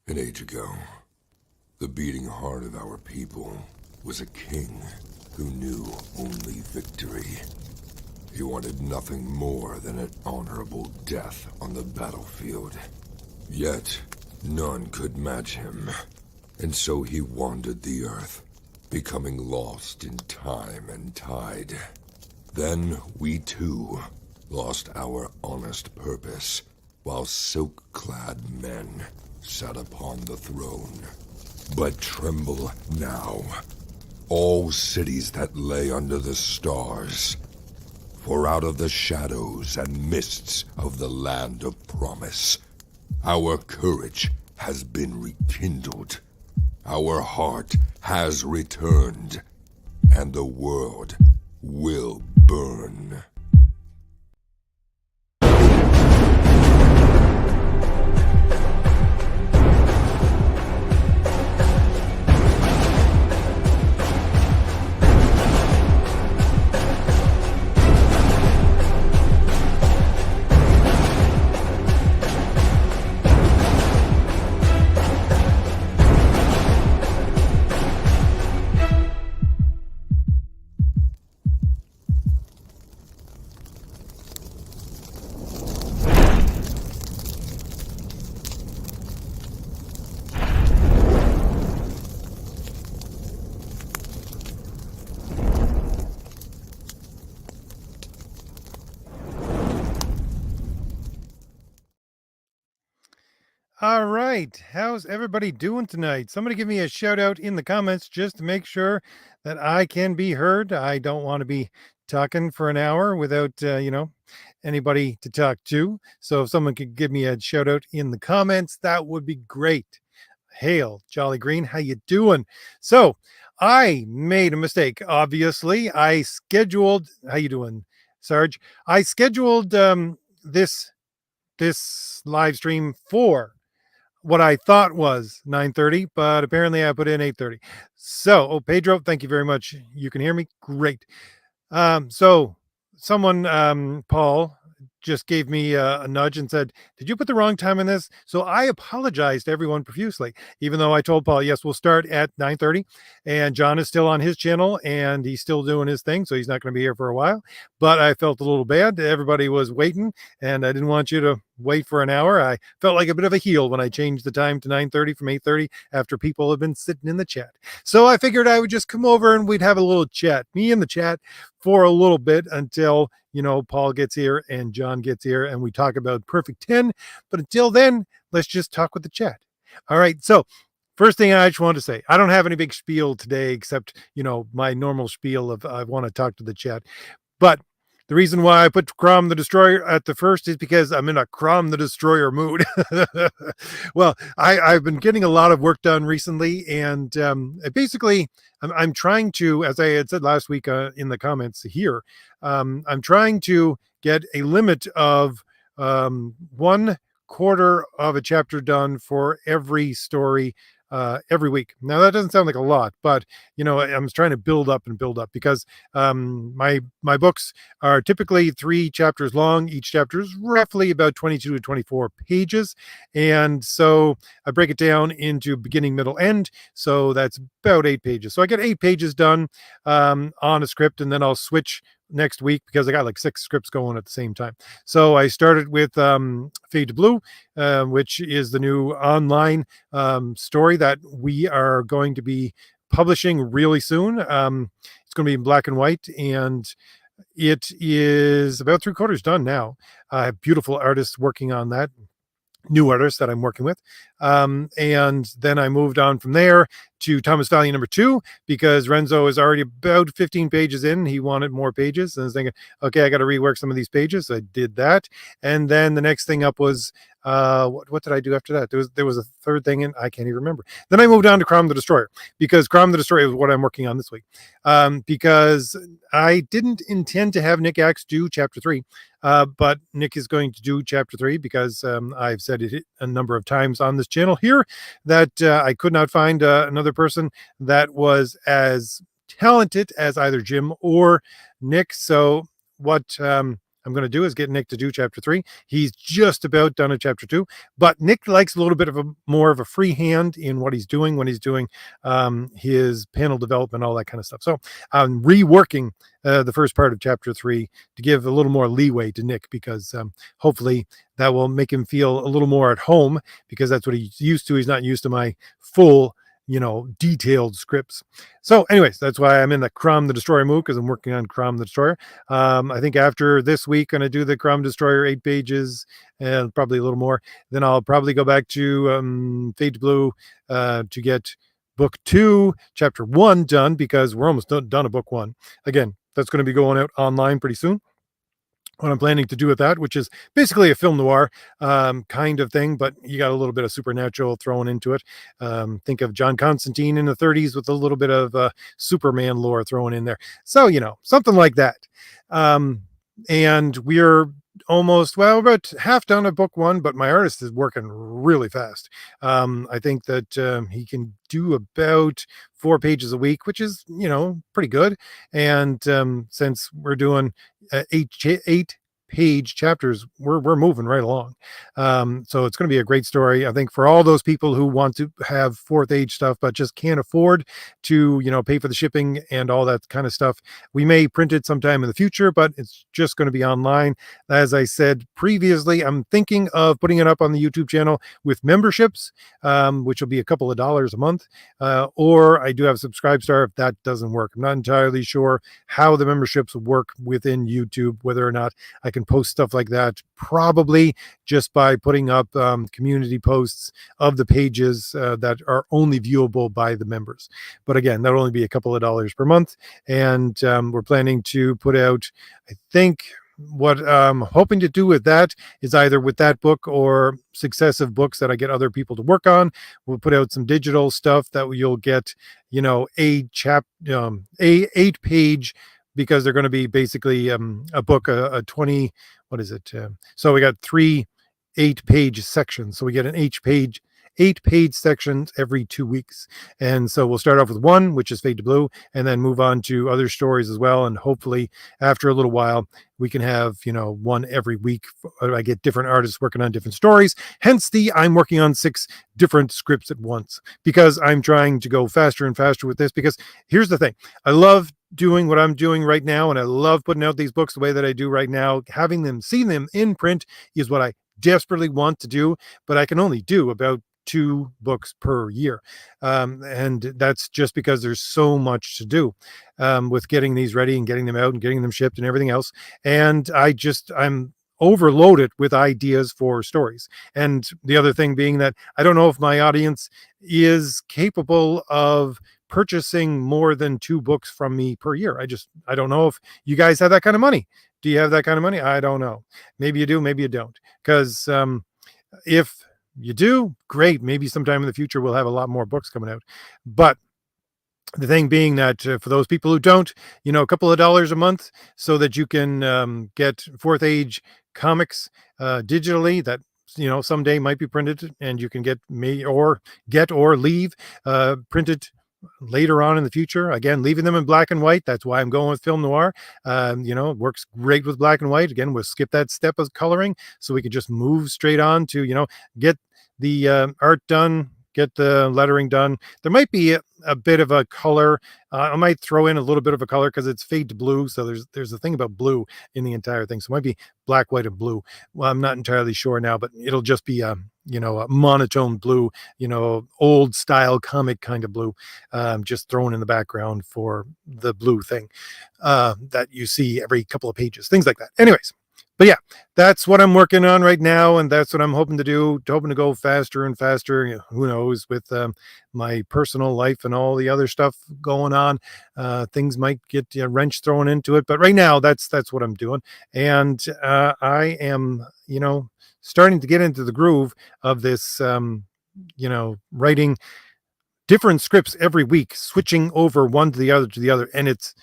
An age ago, the beating heart of our people was a king who knew only victory. He wanted nothing more than an honorable death on the battlefield. Yet, none could match him, and so he wandered the earth, becoming lost in time and tide. Then we too lost our honest purpose, while silk-clad men sat upon the throne. But tremble now, all cities that lay under the stars, for out of the shadows and mists of the land of promise, our courage has been rekindled, our heart has returned, and the world will burn. All right. How's everybody doing tonight? Somebody give me a shout out in the comments just to make sure that I can be heard. I don't want to be talking for an hour without, anybody to talk to. So if someone could give me a shout out in the comments, that would be great. Hail, Jolly Green. How you doing? So I made a mistake. Obviously, I scheduled. How you doing, Sarge? I scheduled this live stream for what I thought was 9:30, but apparently I put in 8:30. So, Pedro, thank you very much. You can hear me? Great. So someone, Paul, just gave me a nudge and said, "Did you put the wrong time in this?" So I apologized to everyone profusely, even though I told Paul, "Yes, we'll start at 9:30." And John is still on his channel and he's still doing his thing, so he's not going to be here for a while. But I felt a little bad. Everybody was waiting, and I didn't want you to wait for an hour. I felt like a bit of a heel when I changed the time to 9:30 from 8:30 after people have been sitting in the chat. So I figured I would just come over and we'd have a little chat, me in the chat, for a little bit until, Paul gets here and John gets here and we talk about Perfect 10. But until then, let's just talk with the chat. All right. So first thing I just want to say, I don't have any big spiel today except, my normal spiel of I want to talk to the chat. But the reason why I put Crom the Destroyer at the first is because I'm in a Crom the Destroyer mood. Well, I've been getting a lot of work done recently, and basically, I'm trying to, as I had said last week in the comments here, I'm trying to get a limit of 1/4 of a chapter done for every story every week. Now that doesn't sound like a lot, but I'm trying to build up because my books are typically 3 chapters long. Each chapter is roughly about 22 to 24 pages, and so I break it down into beginning, middle, end. So that's about 8 pages. So I get 8 pages done on a script, and then I'll switch next week because I got like 6 scripts going at the same time. So I started with Fade to Blue, which is the new online story that we are going to be publishing really soon. It's going to be in black and white, and it is about 3/4 done now. I have beautiful artists working on that, new artists that I'm working with. And then I moved on from there to Thomas Valley #2 because Renzo is already about 15 pages in. He wanted more pages, and I was thinking, okay, I got to rework some of these pages. So I did that, and then the next thing up was what did I do after that? There was a third thing, and I can't even remember. Then I moved on to Crom the Destroyer because Crom the Destroyer is what I'm working on this week. Because I didn't intend to have Nick Axe do chapter 3. But Nick is going to do chapter 3 because I've said it a number of times on this channel here that I could not find another person that was as talented as either Jim or Nick. So what I'm I'm going to do is get Nick to do chapter 3. He's just about done at chapter 2, but Nick likes a little bit of a more of a free hand in what he's doing when he's doing his panel development, all that kind of stuff. So I'm reworking the first part of chapter 3 to give a little more leeway to Nick, because hopefully that will make him feel a little more at home, because that's what he's used to. He's not used to my full, detailed scripts. So anyways, that's why I'm in the Crom the Destroyer mood, because I'm working on Crom the Destroyer. I think after this week, I'm going to do the Crom Destroyer 8 pages and probably a little more. Then I'll probably go back to Fade to Blue to get book 2, chapter 1 done, because we're almost done a book 1. Again, that's going to be going out online pretty soon. What I'm planning to do with that, which is basically a film noir kind of thing, but you got a little bit of supernatural thrown into it. Think of John Constantine in the 30s with a little bit of Superman lore thrown in there. So, something like that. And we're about half done at book 1, but my artist is working really fast. I think that he can do about 4 pages a week, which is, pretty good. And since we're doing 8 page chapters, we're moving right along. So it's going to be a great story, I think, for all those people who want to have 4th age stuff but just can't afford to pay for the shipping and all that kind of stuff. We may print it sometime in the future, but it's just going to be online. As I said previously, I'm thinking of putting it up on the YouTube channel with memberships, which will be a couple of dollars a month, or I do have Subscribestar if that doesn't work. I'm not entirely sure how the memberships work within YouTube, whether or not I can post stuff like that, probably just by putting up community posts of the pages that are only viewable by the members. But again, that'll only be a couple of dollars per month. And we're planning to put out, I think, what I'm hoping to do with that is either with that book or successive books that I get other people to work on. We'll put out some digital stuff that you'll get, a 8 page, because they're going to be basically a book, a 20, what is it? So we got 3 8-page sections. So we get an 8-page sections every 2 weeks. And so we'll start off with 1, which is Fade to Blue, and then move on to other stories as well. And hopefully after a little while, we can have, 1 every week. I get different artists working on different stories. Hence I'm working on 6 different scripts at once, because I'm trying to go faster and faster with this. Because here's the thing. I love doing what I'm doing right now, and I love putting out these books the way that I do right now. Having them, see them in print is what I desperately want to do, but I can only do about 2 books per year. And that's just because there's so much to do with getting these ready and getting them out and getting them shipped and everything else. And I'm overloaded with ideas for stories. And the other thing being that I don't know if my audience is capable of purchasing more than 2 books from me per year. I don't know if you guys have that kind of money. Do you have that kind of money? I don't know. Maybe you do, maybe you don't. Because if you do, great. Maybe sometime in the future we'll have a lot more books coming out. But the thing being that for those people who don't, a couple of dollars a month so that you can get 4th age comics digitally that someday might be printed, and you can get or leave printed later on in the future. Again, leaving them in black and white. That's why I'm going with film noir. It works great with black and white. Again, we'll skip that step of coloring, so we can just move straight on to get the art done, get the lettering done. There might be a bit of a color. I might throw in a little bit of a color because it's Fade to Blue. So there's a thing about blue in the entire thing. So it might be black, white, and blue. Well, I'm not entirely sure now, but it'll just be a monotone blue, old style comic kind of blue, just thrown in the background for the blue thing that you see every couple of pages, things like that. Anyways. But yeah, that's what I'm working on right now, and that's what I'm hoping to do, hoping to go faster and faster. Who knows, with my personal life and all the other stuff going on, things might get a wrench thrown into it. But right now, that's what I'm doing, and I am, starting to get into the groove of this, writing different scripts every week, switching over one to the other, and it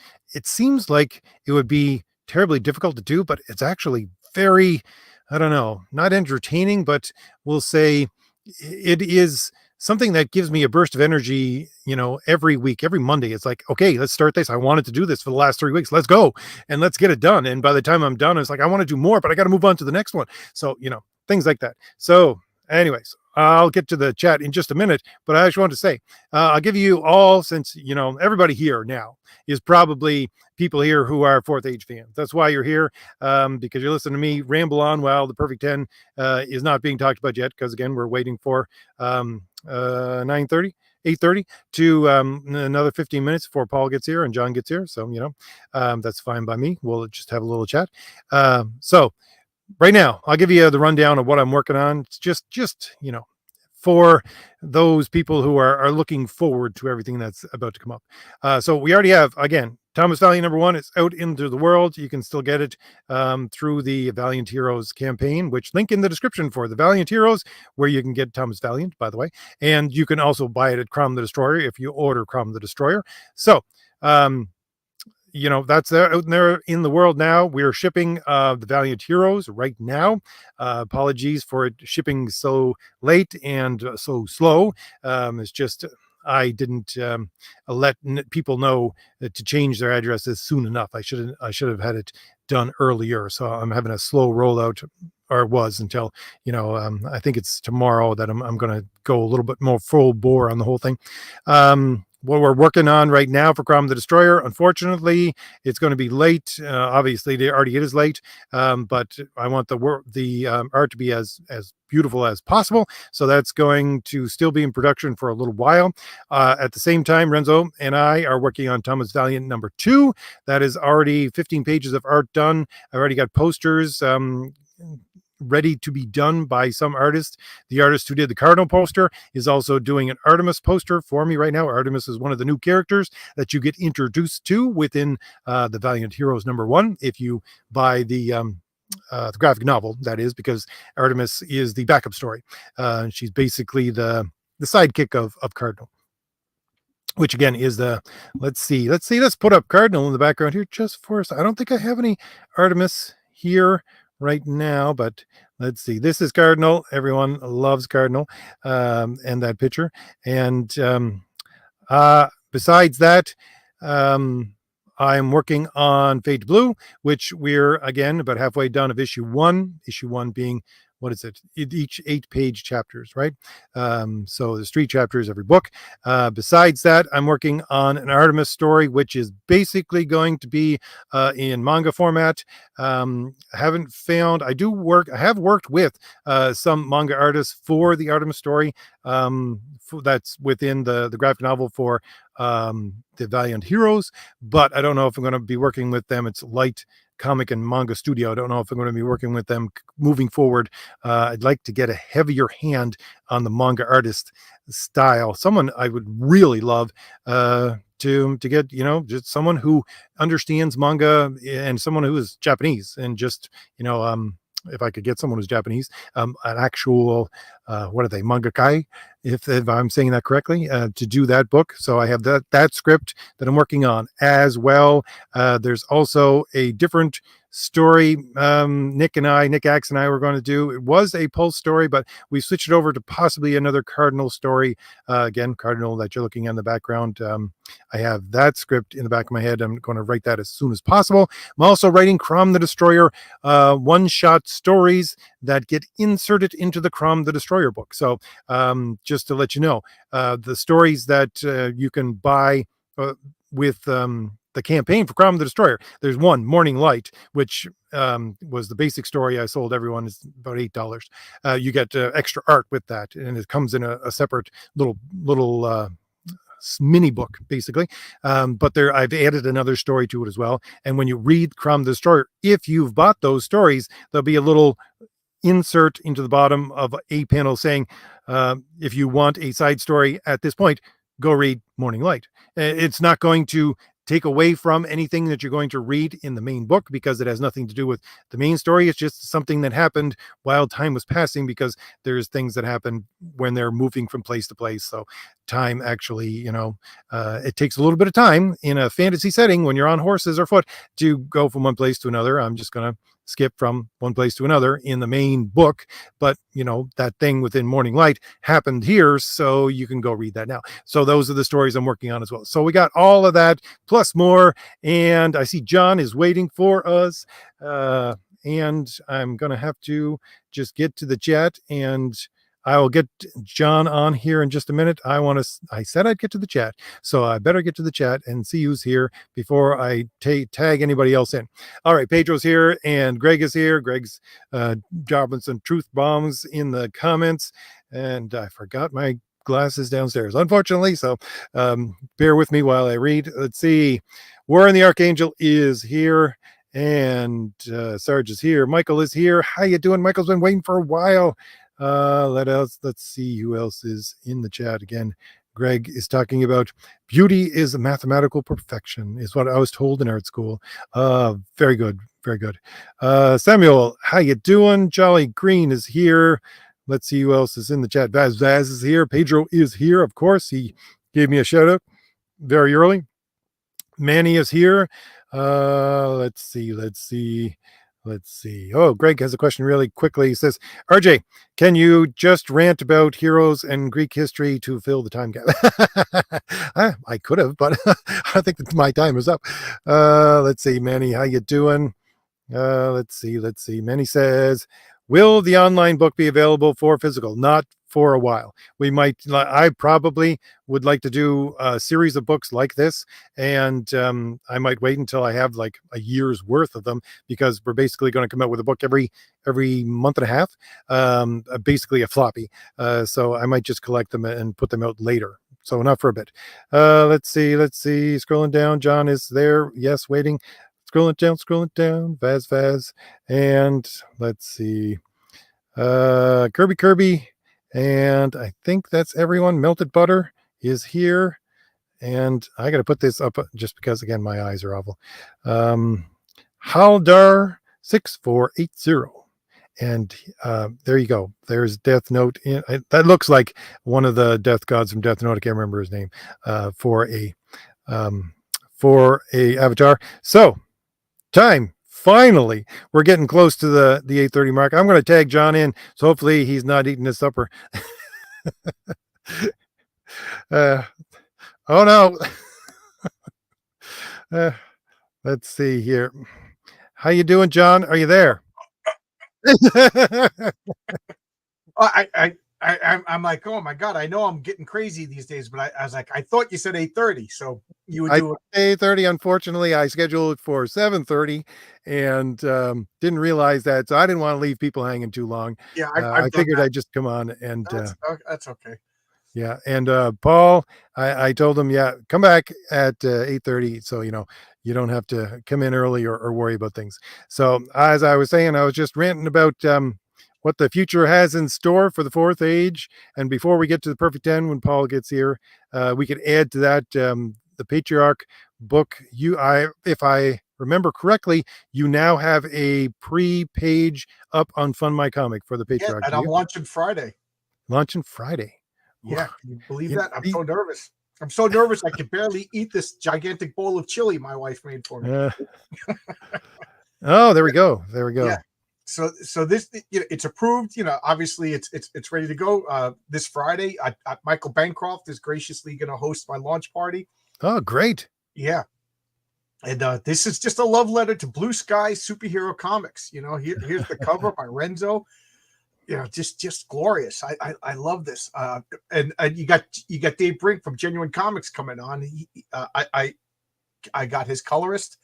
seems like it would be terribly difficult to do, but it's actually very, I don't know, not entertaining, but we'll say it is something that gives me a burst of energy, every week, every Monday. It's like, okay, let's start this. I wanted to do this for the last 3 weeks. Let's go and let's get it done. And by the time I'm done, it's like, I want to do more, but I got to move on to the next one. So, things like that. So anyways, I'll get to the chat in just a minute, but I actually want to say, I'll give you all, since, everybody here now is probably people here who are Fourth Age fans. That's why you're here, because you're listening to me ramble on while the Perfect 10 is not being talked about yet, because again, we're waiting for 9:30, 8:30 to another 15 minutes before Paul gets here and John gets here. So, that's fine by me. We'll just have a little chat. So right now, I'll give you the rundown of what I'm working on. It's just for those people who are looking forward to everything that's about to come up. So we already have, again, Thomas Valiant #1 is out into the world. You can still get it through the Valiant Heroes campaign, which link in the description for the Valiant Heroes, where you can get Thomas Valiant, by the way. And you can also buy it at Crom the Destroyer if you order Crom the Destroyer. So, that's out there in the world now. We're shipping the Valiant Heroes right now. Apologies for it shipping so late and so slow. It's just I didn't let people know to change their addresses soon enough. I should have had it done earlier. So I'm having a slow rollout, or was until I think it's tomorrow that I'm going to go a little bit more full bore on the whole thing. What we're working on right now for Crom the Destroyer, unfortunately, it's going to be late. Obviously, it is late, but I want the art to be as beautiful as possible. So that's going to still be in production for a little while. At the same time, Renzo and I are working on Thomas Valiant #2. That is already 15 pages of art done. I already got posters ready to be done by some artist. The artist who did the Cardinal poster is also doing an Artemis poster for me right now. Artemis is one of the new characters that you get introduced to within the Valiant Heroes #1 if you buy the graphic novel, that is, because Artemis is the backup story. She's basically the sidekick of Cardinal, which again is let's put up Cardinal in the background here just for us. I don't think I have any Artemis here right now, but let's see. This is Cardinal. Everyone loves Cardinal and that picture. And besides that, I'm working on Fate Blue, which we're again about halfway done of issue 1. Issue 1 being, what is it? Each 8-page chapters, right? So there's 3 chapters every book. Besides that, I'm working on an Artemis story, which is basically going to be in manga format. I have worked with some manga artists for the Artemis story. That's within the graphic novel for the Valiant Heroes, but I don't know if I'm going to be working with them. It's Light Comic and Manga Studio. I don't know if I'm going to be working with them moving forward. I'd like to get a heavier hand on the manga artist style. Someone I would really love to get, just someone who understands manga and someone who is Japanese, and just, if I could get someone who's Japanese, an actual, what are they, mangakai, if I'm saying that correctly, to do that book. So I have that script that I'm working on as well. There's also a different story Nick Axe and I were going to do. It was a Pulse story, but we switched it over to possibly another Cardinal story. Again, Cardinal that you're looking at in the background. I have that script in the back of my head. I'm going to write that as soon as possible. I'm also writing Crom the Destroyer one-shot stories that get inserted into the Crom the Destroyer book. So just to let you know, the stories that you can buy with the campaign for Crom the Destroyer, there's one, Morning Light, which was the basic story I sold everyone. Is about $8. You get extra art with that, and it comes in a separate little mini book, basically. But I've added another story to it as well. And when you read Crom the Destroyer, if you've bought those stories, there'll be a little insert into the bottom of a panel saying, if you want a side story at this point, go read Morning Light. It's not going to take away from anything that you're going to read in the main book, because it has nothing to do with the main story. It's just something that happened while time was passing, because there's things that happen when they're moving from place to place. So time actually, it takes a little bit of time in a fantasy setting when you're on horses or foot to go from one place to another. I'm just going to skip from one place to another in the main book, but that thing within Morning Light happened here, so you can go read that now. So those are the stories I'm working on as well. So we got all of that plus more, and I see John is waiting for us, and I'm gonna have to just get to the chat, and I will get John on here in just a minute. I said I'd get to the chat, so I better get to the chat and see who's here before I tag anybody else in. All right, Pedro's here and Greg is here. Greg's dropping some truth bombs in the comments, and I forgot my glasses downstairs, unfortunately, so bear with me while I read. Let's see. Warren the Archangel is here, and Sarge is here. Michael is here. How you doing? Michael's been waiting for a while. Let's see who else is in the chat again. Greg is talking about beauty is a mathematical perfection, is what I was told in art school. Very good, very good. Samuel, how you doing? Jolly Green is here. Let's see who else is in the chat. Vaz is here. Pedro is here, of course. He gave me a shout out very early. Manny is here. Let's see. Oh, Greg has a question really quickly. He says, RJ, can you just rant about heroes and Greek history to fill the time gap? I could have, but I think that my time is up. Let's see, Manny, how you doing? Let's see. Manny says, will the online book be available for physical? Not for a while. I probably would like to do a series of books like this, and I might wait until I have like a year's worth of them, because we're basically going to come out with a book every month and a half, basically a floppy. So I might just collect them and put them out later. So not for a bit. Let's see. Scrolling down, John is there. Yes, waiting. Scrolling down. Vaz, and let's see. Kirby. And I think that's everyone. Melted Butter is here. And I got to put this up just because, again, my eyes are awful. Haldar 6480. And there you go. There's Death Note. That looks like one of the death gods from Death Note. I can't remember his name, for a avatar. So time. Finally, we're getting close to the 8:30 mark. I'm going to tag John in, so hopefully he's not eating his supper. Oh no. Let's see here. How you doing, John? Are you there? I'm like, oh my God, I know I'm getting crazy these days, but I was like, I thought you said 8:30, so you would do it 8:30. Unfortunately, I scheduled it for 7:30 and didn't realize that, so I didn't want to leave people hanging too long. Yeah, I figured I'd just come on, and that's okay. Yeah, and Paul, I told him, yeah, come back at 8:30, so you don't have to come in early or worry about things. So as I was saying, I was just ranting about what the future has in store for the fourth age. And before we get to the perfect 10, when Paul gets here, we could add to that the Patriarch book. If I remember correctly, you now have a pre-page up on Fund My Comic for the Patriarch. Yeah, and I'm launching Friday. Yeah, can you believe that? I'm so nervous. I can barely eat this gigantic bowl of chili my wife made for me. Oh, there we go. Yeah. So this, it's approved. Obviously it's ready to go. This Friday, Michael Bancroft is graciously going to host my launch party. Oh, great. Yeah. And this is just a love letter to Blue Sky Superhero Comics. Here's the cover by Renzo. Just glorious. I love this. And you got Dave Brink from Genuine Comics coming on. I got his colorist.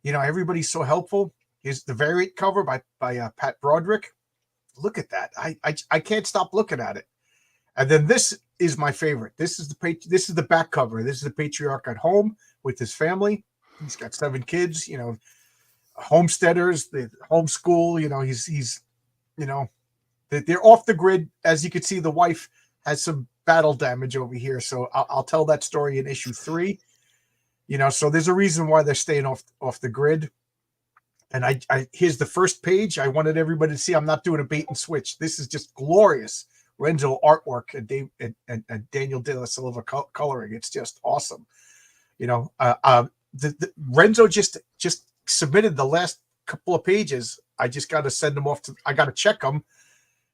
Everybody's so helpful. Here's the variant cover by Pat Broderick. Look at that. I can't stop looking at it. And then this is my favorite. This is the back cover. This is the Patriarch at home with his family. He's got 7 kids. Homesteaders, the homeschool. He's they're off the grid. As you can see, the wife has some battle damage over here. So I'll tell that story in issue 3. So there's a reason why they're staying off the grid. And I here's the first page. I wanted everybody to see I'm not doing a bait and switch. This is just glorious Renzo artwork and Daniel De La Silva coloring. It's just awesome. The Renzo just submitted the last couple of pages I just got to send them off to. I got to check them,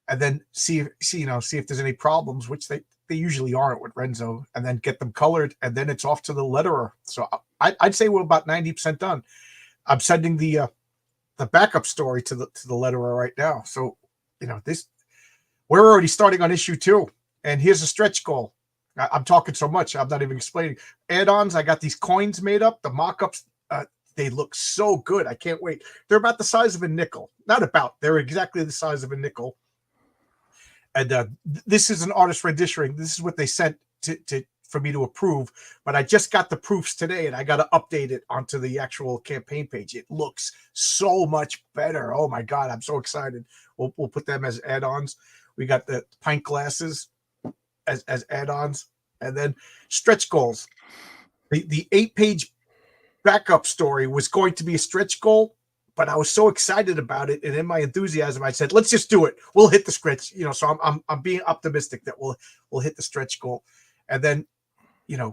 and then see if there's any problems, which they usually aren't with Renzo, and then get them colored, and then it's off to the letterer. So I'd say we're about 90% done. I'm sending the backup story to the letterer right now. So we're already starting on issue 2, and here's a stretch goal. I'm talking so much, I'm not even explaining. Add-ons, I got these coins made up, the mock-ups, they look so good. I can't wait. They're about the size of a nickel. Not about, they're exactly the size of a nickel. And this is an artist rendition. This is what they sent for me to approve, but I just got the proofs today, and I got to update it onto the actual campaign page. It looks so much better. Oh my God, I'm so excited. We'll put them as add-ons. We got the pint glasses as add-ons, and then stretch goals. The 8-page backup story was going to be a stretch goal, but I was so excited about it, and in my enthusiasm, I said, "Let's just do it. We'll hit the stretch." So I'm being optimistic that we'll hit the stretch goal, and then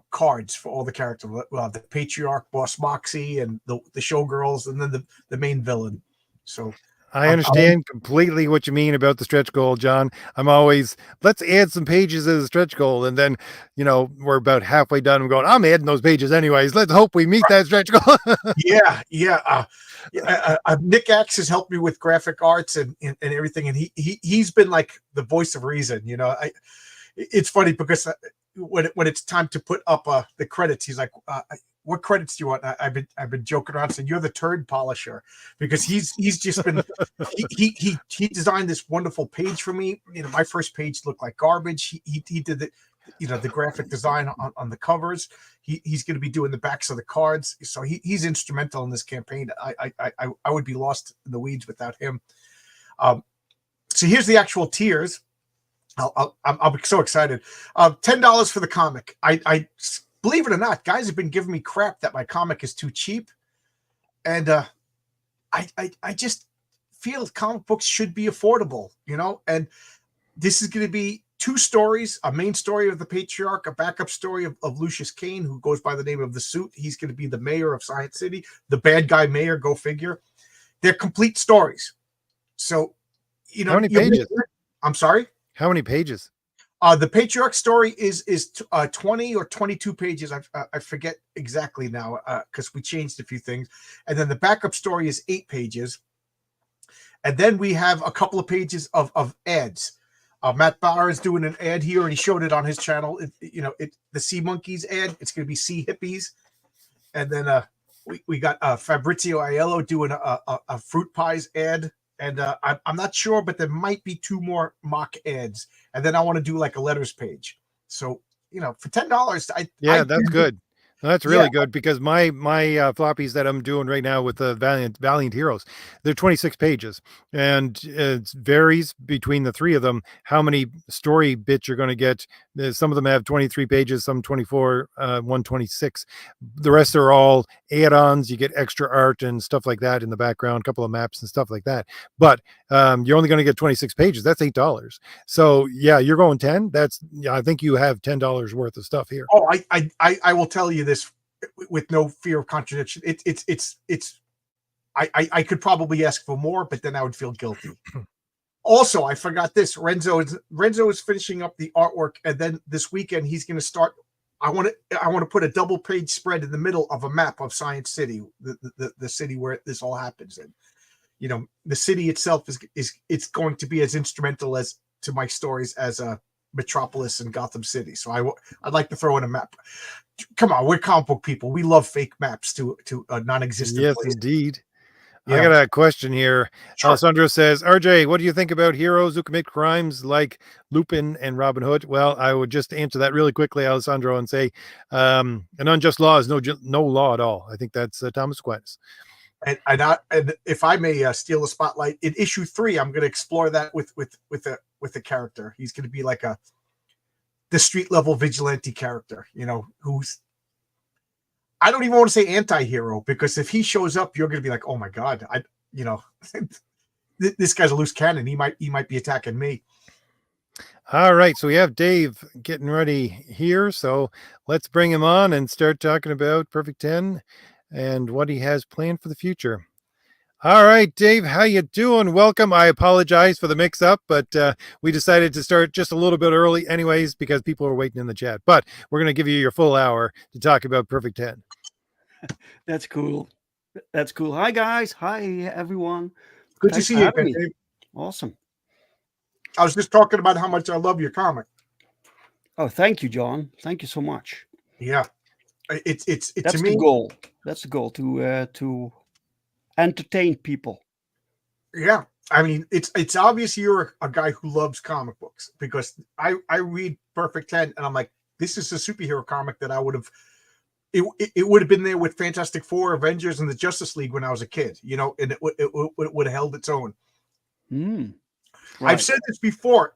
cards for all the characters. We'll have the Patriarch, Boss Moxie, and the showgirls, and then the main villain. So I understand completely what you mean about the stretch goal, John. I'm always, let's add some pages as a stretch goal. And then, we're about halfway done. I'm going, I'm adding those pages anyways. Let's hope we meet that stretch goal. Yeah. Nick Axe has helped me with graphic arts and everything. And he's been like the voice of reason. It's funny because when it's time to put up the credits, he's like, what credits do you want? I've been joking around saying you're the turd polisher, because he's just been he designed this wonderful page for me. My first page looked like garbage. He did the graphic design on the covers. He's going to be doing the backs of the cards. So he's instrumental in this campaign. I would be lost in the weeds without him. So here's the actual tiers. I'll be so excited. $10 for the comic. I believe it or not, guys have been giving me crap that my comic is too cheap, and I just feel comic books should be affordable, And this is going to be 2 stories: a main story of the Patriarch, a backup story of Lucius Kane, who goes by the name of the Suit. He's going to be the mayor of Science City, the bad guy mayor. Go figure. They're complete stories. So, how many pages? I'm sorry. How many pages? The Patriarch story is 20 or 22 pages. I forget exactly now because we changed a few things. And then the backup story is 8 pages. And then we have a couple of pages of ads. Matt Bauer is doing an ad here, and he showed it on his channel. The Sea Monkeys ad. It's going to be Sea Hippies. And then we got Fabrizio Aiello doing a Fruit Pies ad. And I'm not sure, but there might be 2 more mock ads. And then I want to do like a letters page. So, for $10, that's good. That's really good, because my floppies that I'm doing right now with the Valiant Heroes, they're 26 pages, and it varies between the 3 of them how many story bits you're going to get. Some of them have 23 pages, some 24, 126. The rest are all add-ons. You get extra art and stuff like that in the background, a couple of maps and stuff like that. But you're only going to get 26 pages. That's $8. So yeah, you're going 10. I think you have $10 worth of stuff here. Oh, I will tell you this with no fear of contradiction. I could probably ask for more, but then I would feel guilty. Also, I forgot this. Renzo is finishing up the artwork, and then this weekend he's going to start. I want to put a double page spread in the middle of a map of Science City, the city where this all happens in. The city itself is it's going to be as instrumental as to my stories as a Metropolis and Gotham City. So I'd like to throw in a map. Come on, we're comic book people. We love fake maps to a non-existent yes, place. Indeed. Yeah. I got a question here. Sure. Alessandro says, RJ, what do you think about heroes who commit crimes like Lupin and Robin Hood? Well, I would just answer that really quickly, Alessandro, and say an unjust law is no law at all. I think that's Thomas Aquinas. And if I may steal the spotlight, in issue 3, I'm going to explore that with a character. He's going to be like the street level vigilante character, who's, I don't even want to say anti-hero, because if he shows up, you're going to be like, oh my God, this guy's a loose cannon. He might be attacking me. All right. So we have Dave getting ready here. So let's bring him on and start talking about Perfect 10 and what he has planned for the future. All right, Dave, how you doing? Welcome. I apologize for the mix-up, but we decided to start just a little bit early anyways because people are waiting in the chat. But we're going to give you your full hour to talk about Perfect 10. That's cool. That's cool. Hi, guys. Hi, everyone. Good Thanks to see for you having again, me. Dave. Awesome. I was just talking about how much I love your comic. Oh, thank you, John. Thank you so much. Yeah, it's That's to the me. goal. That's the goal to entertain people. Yeah, I mean, it's obvious you're a guy who loves comic books because I read Perfect 10 and I'm like, this is a superhero comic that I would have. It would have been there with Fantastic Four, Avengers, and the Justice League when I was a kid, and it would have held its own. Right. I've said this before.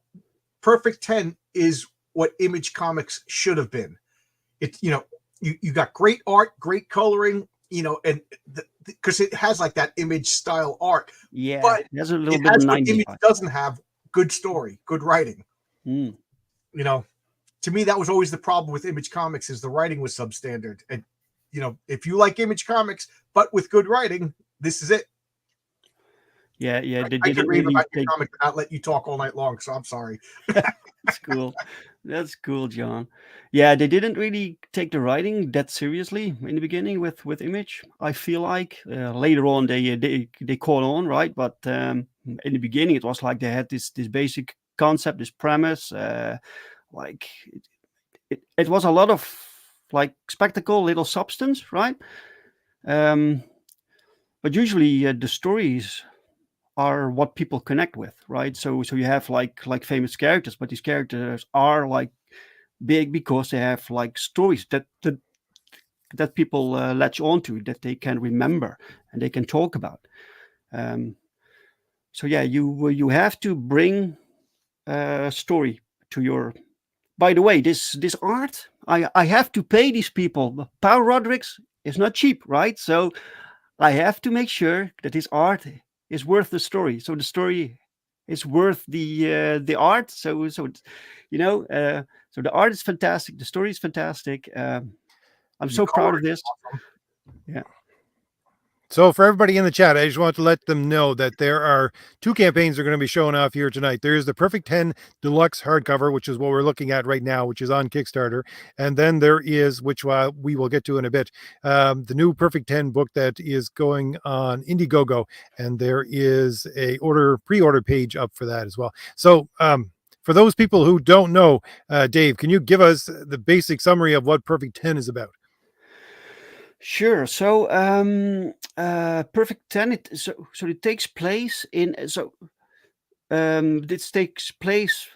Perfect 10 is what Image Comics should have been. It's you got great art, great coloring, and because it has like that Image style art. Yeah, But there's a little it bit of has what 90s Image vibe. doesn't have: good story, good writing. Mm. To me, that was always the problem with Image Comics is the writing was substandard. And if you like Image Comics but with good writing, this is it. Yeah. They I didn't could read really about your take. comic and not let you talk all night long, so I'm sorry. That's cool. That's cool, John. Yeah, they didn't really take the writing that seriously in the beginning with Image. I feel like later on they caught on, right? But in the beginning, it was like they had this basic concept, this premise. Like it was a lot of like spectacle, little substance, right? But usually the stories are what people connect with, right? So you have like famous characters, but these characters are like big because they have like stories that people latch onto, that they can remember and they can talk about. So yeah, you have to bring a story to your. By the way, this art, I have to pay these people. Patriarch is not cheap, right? So I have to make sure that this art is worth the story. So the story is worth the art. So so the art is fantastic. The story is fantastic. I'm The so proud of coloring is this. awesome. Yeah. So for everybody in the chat, I just want to let them know that there are two campaigns that are going to be showing off here tonight. There is the Perfect 10 Deluxe hardcover, which is what we're looking at right now, which is on Kickstarter. And then there is, which we will get to in a bit, the new Perfect 10 book that is going on Indiegogo. And there is a pre-order page up for that as well. So for those people who don't know, Dave, can you give us the basic summary of what Perfect 10 is about? Sure. So Perfect 10, so it takes place in this takes place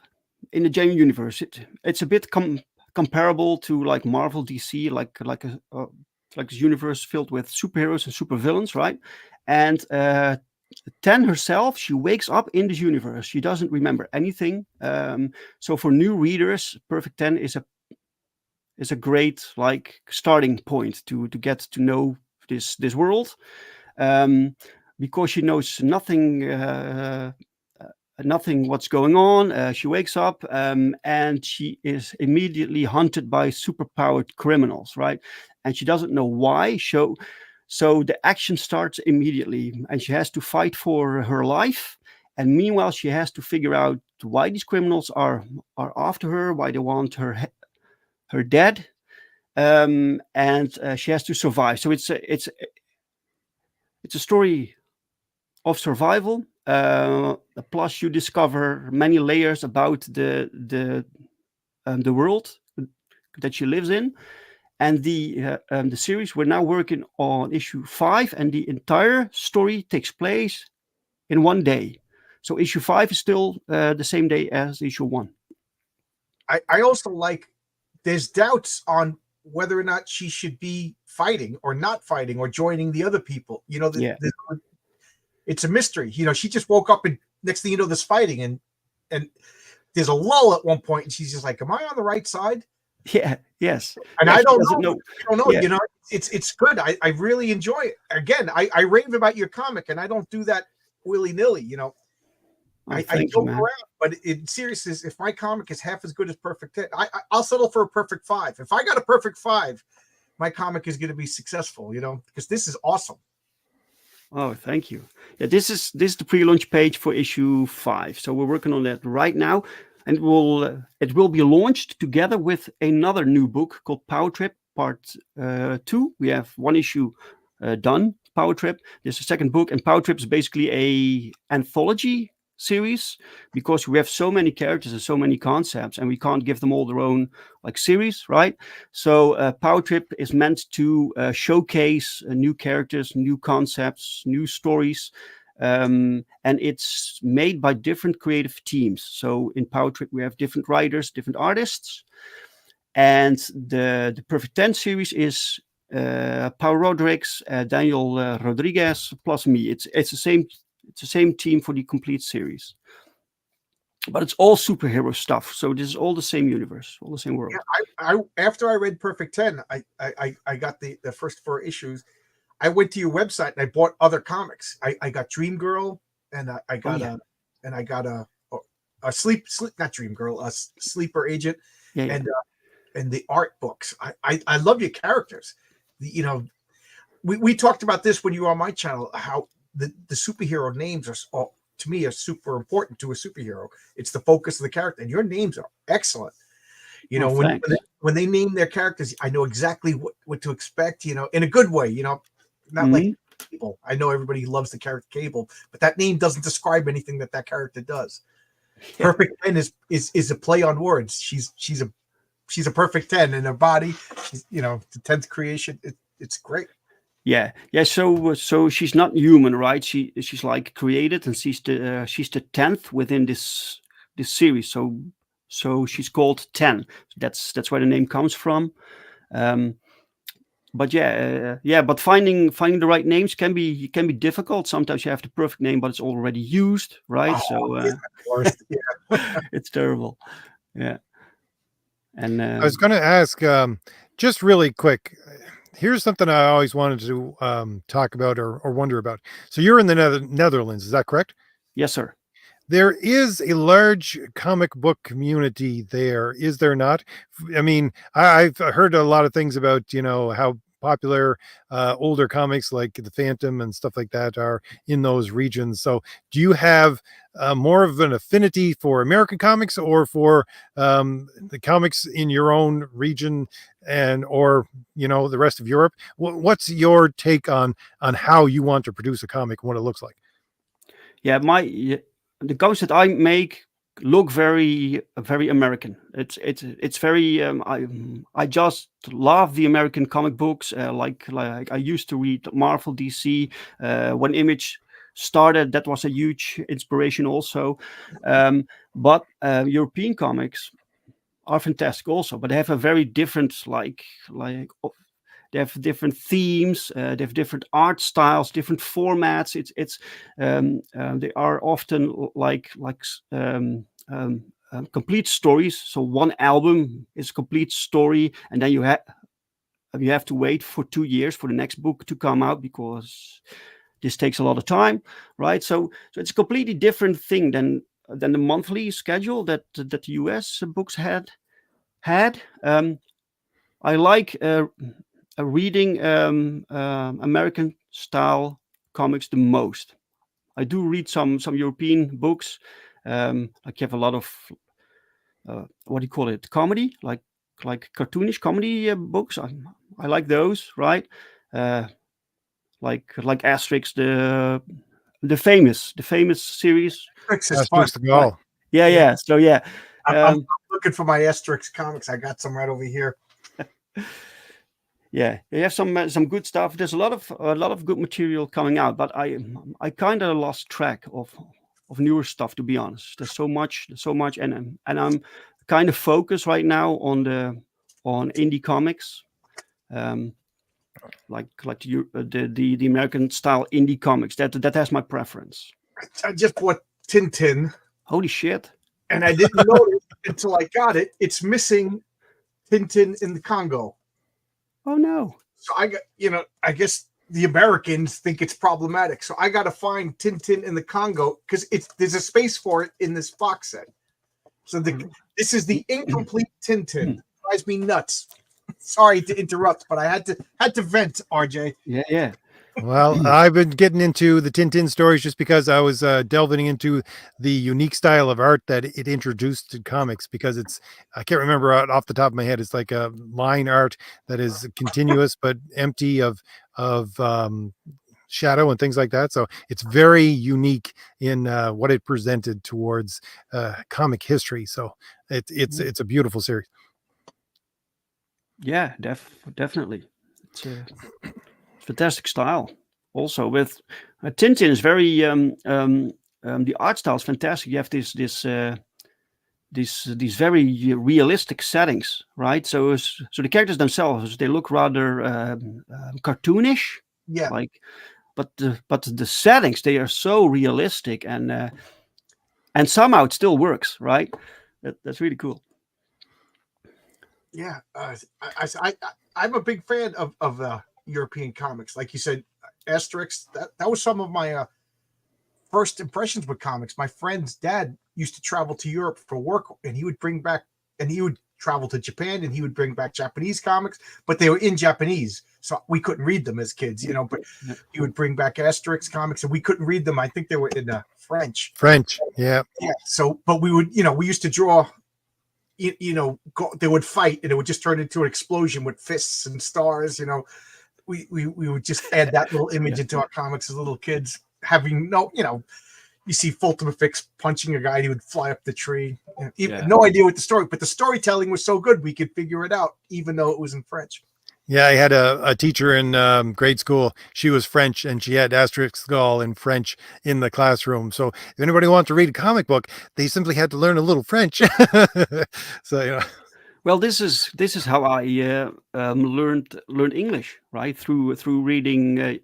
in the genuine universe. It's a bit comparable to like Marvel, DC, like a universe filled with superheroes and supervillains, right? And 10 herself, she wakes up in this universe. She doesn't remember anything. So for new readers, Perfect 10 is a great like starting point to get to know this world, because she knows nothing what's going on. She wakes up and she is immediately hunted by superpowered criminals, right? And she doesn't know why. So the action starts immediately, and she has to fight for her life. And meanwhile, she has to figure out why these criminals are after her, why they want her dead, and she has to survive. So it's a story of survival. Plus, you discover many layers about the world that she lives in, and the series. We're now working on issue 5, and the entire story takes place in one day. So issue 5 is still the same day as issue 1. I also like. There's doubts on whether or not she should be fighting or not fighting or joining the other people. It's a mystery. She just woke up and next thing you know, there's fighting and there's a lull at one point, and she's just like, "Am I on the right side?" Yeah. Yes. And Yeah, I she don't doesn't know. know. I don't know. Yeah. It's good. I really enjoy it. Again, I rave about your comic, and I don't do that willy nilly. Oh, I thank you, joke man. around, but in seriousness, if my comic is half as good as Perfect 10, I'll settle for a perfect 5. If I got a perfect 5, my comic is going to be successful, because this is awesome. Oh, thank you. Yeah, this is the pre-launch page for issue 5. So we're working on that right now, and it will be launched together with another new book called POWERTRIP Part 2. We have one issue done, POWERTRIP. There's a second book, and POWERTRIP is basically a anthology series because we have so many characters and so many concepts, and we can't give them all their own like series, right? So POWERTRIP is meant to showcase new characters, new concepts, new stories, and it's made by different creative teams. So in POWERTRIP we have different writers, different artists, and the Perfect 10 series is Paul Rodriguez, Daniel Rodriguez plus me. It's the same team for the complete series, but it's all superhero stuff. So this is all the same universe, all the same world. Yeah, I after I read Perfect 10, I got the first 4 issues. I went to your website and I bought other comics. I got Dream Girl, and I got a sleep not Dream Girl, a Sleeper Agent, and the art books. I love your characters. You know, we talked about this when you were on my channel, how the superhero names are to me are super important to a superhero. It's the focus of the character, and your names are excellent. You know, when they name their characters, I know exactly what to expect, you know, in a good way, you know, not like Cable. I know everybody loves the character Cable, but that name doesn't describe anything that character does. Yeah. Perfect 10 is a play on words. She's a perfect 10 in her body. You know, the 10th creation. It's great. Yeah. So she's not human, right? She's like created, and she's the 10th within this series. So she's called 10. That's where the name comes from. But but finding the right names can be difficult. Sometimes you have the perfect name, but it's already used, right? It's terrible. Yeah. And I was going to ask, just really quick. Here's something I always wanted to talk about or wonder about. So you're in the Netherlands, is that correct? Yes, sir. There is a large comic book community there, is there not? I mean, I've heard a lot of things about, you know, how popular older comics like the Phantom and stuff like that are in those regions. So do you have more of an affinity for American comics or for the comics in your own region or, you know, the rest of Europe? What's your take on how you want to produce a comic and what it looks like? Yeah, the comics that I make look very American. It's very I just love the American comic books. Like I used to read Marvel, DC. When Image started, that was a huge inspiration also. But European comics are fantastic also, but they have a very different they have different themes, they have different art styles, different formats. They are often complete stories. So one album is a complete story, and then you have to wait for 2 years for the next book to come out because this takes a lot of time, right? So it's a completely different thing than the monthly schedule that the US books had. I like reading American style comics the most. I do read some European books. Like you have a lot of what do you call it? Comedy, like cartoonish comedy books. I like those, right? Like Asterix, the famous series. Asterix is fun. Right? Yeah. So yeah. I'm looking for my Asterix comics. I got some right over here. Yeah, you have some good stuff. There's a lot of good material coming out, but I kind of lost track of newer stuff, to be honest. There's so much, and I'm kind of focused right now on indie comics, like the American style indie comics. That has my preference. I just bought Tintin. Holy shit! And I didn't notice until I got it. It's missing Tintin in the Congo. Oh no! So I guess the Americans think it's problematic. So I got to find Tintin in the Congo because there's a space for it in this box set. So this is the incomplete Tintin. It drives me nuts. Sorry to interrupt, but I had to vent, RJ. Yeah. Well, I've been getting into the Tintin stories just because I was delving into the unique style of art that it introduced to comics. Because I can't remember off the top of my head. It's like a line art that is continuous but empty of shadow and things like that. So it's very unique in what it presented towards comic history. So it's a beautiful series. Yeah, definitely. It's a fantastic style. Also, with Tintin is very the art style is fantastic. You have these very realistic settings, right? So the characters themselves, they look rather cartoonish, Yeah, like, but the settings, they are so realistic, and somehow it still works, right? That's really cool. yeah. I'm a big fan of European comics. Like you said, Asterix. That was some of my first impressions with comics. My friend's dad used to travel to Europe for work, and he would travel to Japan, and he would bring back Japanese comics, but they were in Japanese, so we couldn't read them as kids, But he would bring back Asterix comics, and we couldn't read them. I think they were in French. French, yeah. Yeah. So, but we would, we used to draw. They would fight, and it would just turn into an explosion with fists and stars. We would just add that little image into our comics as little kids. Having you see Fulton Fix punching a guy, he would fly up the tree. No idea what the story, but the storytelling was so good we could figure it out, even though it was in French. Yeah, I had a teacher in grade school. She was French, and she had Asterix all in French in the classroom. So if anybody wanted to read a comic book, they simply had to learn a little French. So Well, this is how I learned English, right? Through reading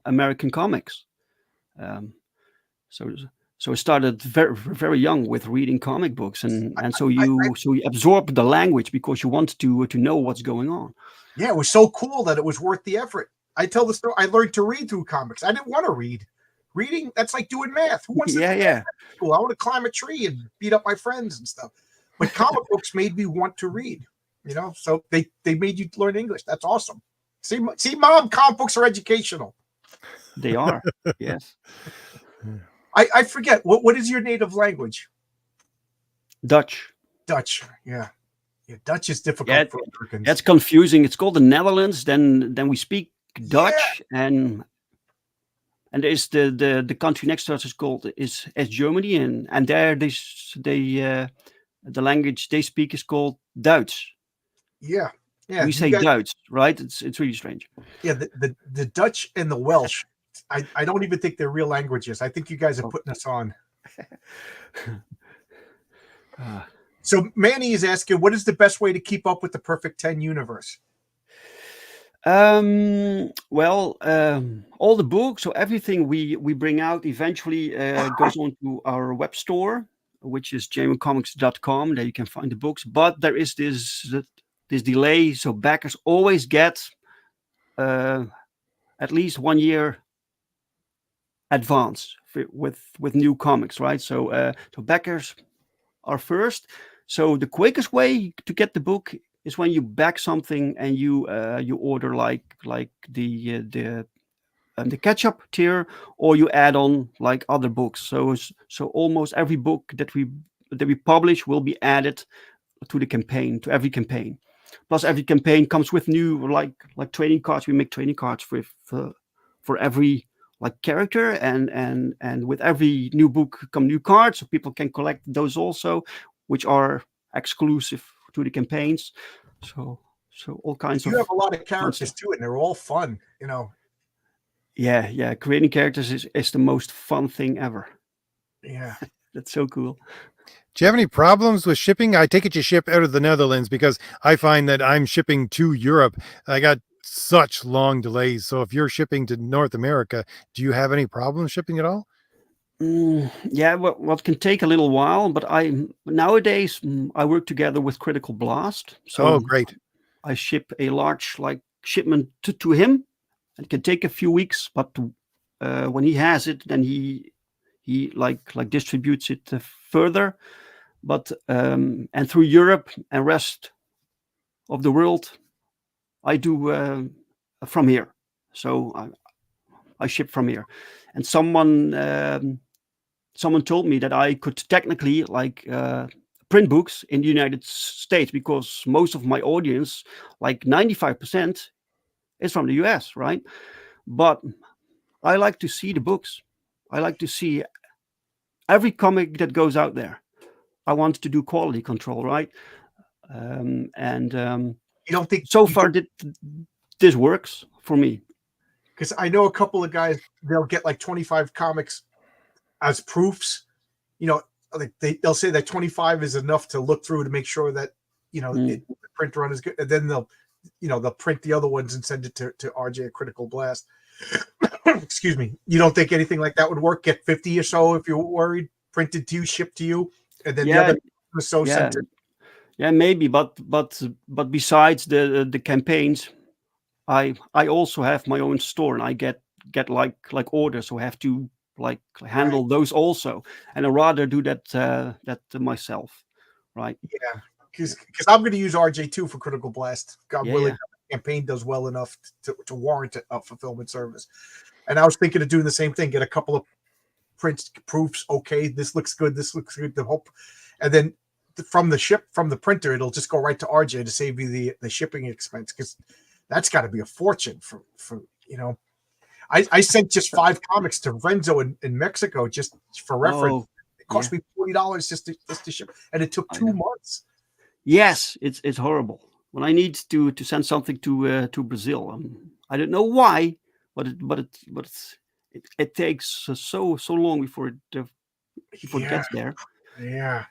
American comics. So I started very very young with reading comic books, and so you absorb the language because you want to know what's going on. Yeah, it was so cool that it was worth the effort. I tell the story. I learned to read through comics. I didn't want to read. Reading, that's like doing math. Who wants to do math in school? I want to climb a tree and beat up my friends and stuff. But comic books made me want to read. So they made you learn English. That's awesome. See, Mom, comic books are educational. They are. Yes. I forget what is your native language? Dutch. Dutch. Yeah. Dutch is difficult for Americans. That's confusing. It's called the Netherlands. Then we speak Dutch, and there's the country next to us is Germany, and there the language they speak is called Duits. Yeah. We say Duits, right? It's really strange. Yeah, the Dutch and the Welsh. I don't even think they're real languages. I think you guys are putting us on. So Manny is asking, what is the best way to keep up with the Perfect 10 universe? Well, all the books, so everything we bring out eventually goes on to our web store, which is jmcomics.com. There you can find the books. But there is this delay, so backers always get at least 1 year advance with new comics, right? So backers are first. So the quickest way to get the book is when you back something and you order like the catch-up tier, or you add on like other books. So almost every book that we publish will be added to the campaign, to every campaign. Plus every campaign comes with new like trading cards. We make trading cards for every like character, and with every new book come new cards, so people can collect those also, which are exclusive to the campaigns. So all kinds of. You have a lot of characters too, and they're all fun, Yeah. Creating characters is the most fun thing ever. Yeah. That's so cool. Do you have any problems with shipping? I take it you ship out of the Netherlands, because I find that I'm shipping to Europe. I got such long delays. So if you're shipping to North America, do you have any problems shipping at all? Yeah, what can take a little while, but nowadays I work together with Critical Blast. So great. I ship a large shipment to him. It can take a few weeks, but when he has it, then he distributes it further. But and through Europe and rest of the world, I do from here. So I ship from here. And someone told me that I could technically like print books in the United States, because most of my audience, like 95%, is from the US, right? But I like to see the books. I like to see every comic that goes out there. I want to do quality control, right? You don't think so far this works for me? Because I know a couple of guys, they'll get like 25 comics as proofs. You know, like they'll say that 25 is enough to look through to make sure that, you know, the print run is good. And then they'll print the other ones and send it to RJ at Critical Blast. Excuse me. You don't think anything like that would work? Get 50 or so if you're worried, printed to you, shipped to you, and then the other so sent it. Yeah, maybe, but besides the campaigns, I also have my own store, and I get like orders, so I have to like handle those also, and I rather do that myself, right? Yeah, because I'm going to use RJ too for Critical Blast. God willing, the campaign does well enough to warrant a fulfillment service. And I was thinking of doing the same thing. Get a couple of prints proofs. Okay, this looks good. This looks good. The hope, and then from the printer, it'll just go right to RJ to save you the shipping expense, because that's got to be a fortune for you know. I sent just 5 comics to Renzo in Mexico just for reference. It cost me $40 just to ship, and it took 2 months. Yes, it's horrible. When I need to send something to Brazil, I don't know why, but it takes so long before it gets there. Yeah.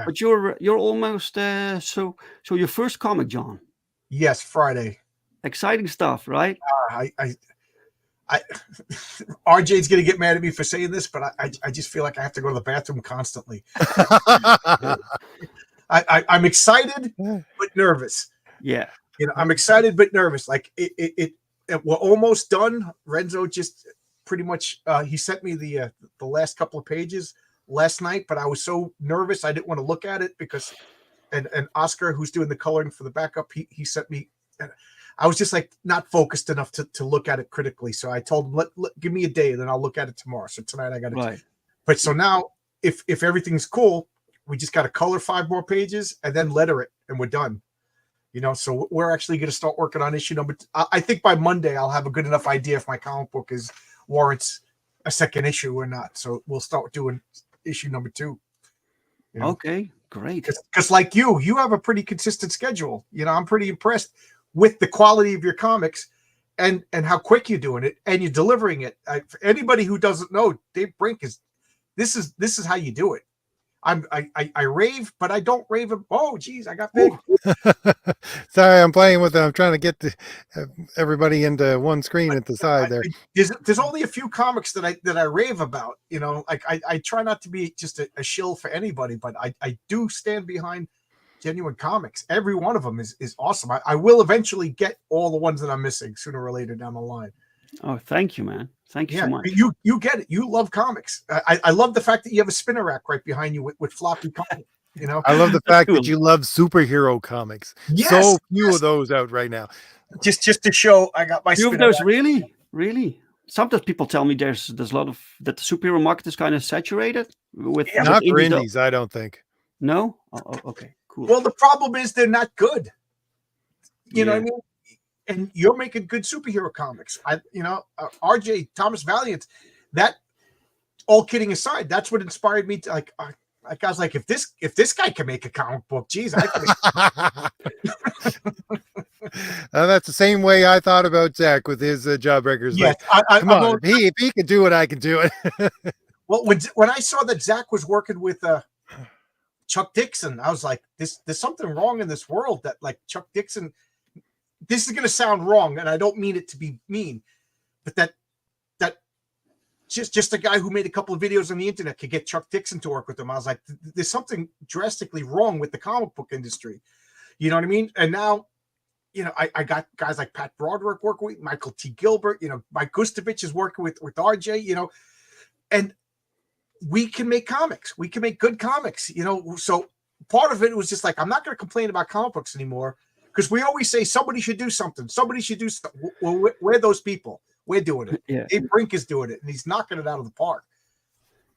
But you're almost so your first comic, John. Yes, Friday. Exciting stuff, right? RJ's gonna get mad at me for saying this, but I just feel like I have to go to the bathroom constantly. I'm excited but nervous. Yeah, you know, I'm excited but nervous. Like we're almost done. Renzo just pretty much he sent me the last couple of pages last night, but I was so nervous I didn't want to look at it because and Oscar, who's doing the coloring for the backup, he sent me. I was just like not focused enough to look at it critically. So I told him, give me a day, then I'll look at it tomorrow. So tonight I got it. Right. But so now if everything's cool, we just got to color 5 more pages and then letter it, and we're done. You know, so we're actually going to start working on issue number. I think by Monday I'll have a good enough idea if my comic book warrants a second issue or not. So we'll start doing issue number 2. You know? Okay, great. Because like you have a pretty consistent schedule. You know, I'm pretty impressed with the quality of your comics and how quick you're doing it and you're delivering it. For anybody who doesn't know, Dave Brink this is how you do it. I rave, but I don't rave. Oh, geez, I got big. Sorry, I'm playing with it. I'm trying to get everybody into one screen at the side there. There's only a few comics that I rave about. You know, like I try not to be just a shill for anybody, but I do stand behind genuine comics. Every one of them is awesome. I will eventually get all the ones that I'm missing sooner or later down the line. Oh, thank you, man. Thank you so much. You get it. You love comics. I love the fact that you have a spinner rack right behind you with floppy comics. You know, I love the fact that you love superhero comics. Yes, so few of those out right now. Just to show, I got my few spinner of those. rack. Really. Sometimes people tell me there's a lot of that the superhero market is kind of saturated with. Not for indies, I don't think. No. Oh, okay. Cool. Well, the problem is they're not good. You know what I mean? And you're making good superhero comics. RJ Thomas Valiant. That, all kidding aside, that's what inspired me to like. I was like, if this guy can make a comic book, geez, I can. That's the same way I thought about Zach with his Jawbreakers. Yes, like, come on, if he can do it, I can do it. Well, when I saw that Zach was working with Chuck Dixon, I was like, there's something wrong in this world that like Chuck Dixon. This is going to sound wrong, and I don't mean it to be mean, but that just a guy who made a couple of videos on the internet could get Chuck Dixon to work with him. I was like, there's something drastically wrong with the comic book industry. You know what I mean? And now, you know, I got guys like Pat Broderick working with Michael T. Gilbert. You know, Mike Gustovich is working with RJ. You know, and we can make comics. We can make good comics. You know, so part of it was just like, I'm not going to complain about comic books anymore. Because we always say somebody should do something. Somebody should do something. Well, we're those people. We're doing it. Yeah. Dave Brink is doing it, and he's knocking it out of the park.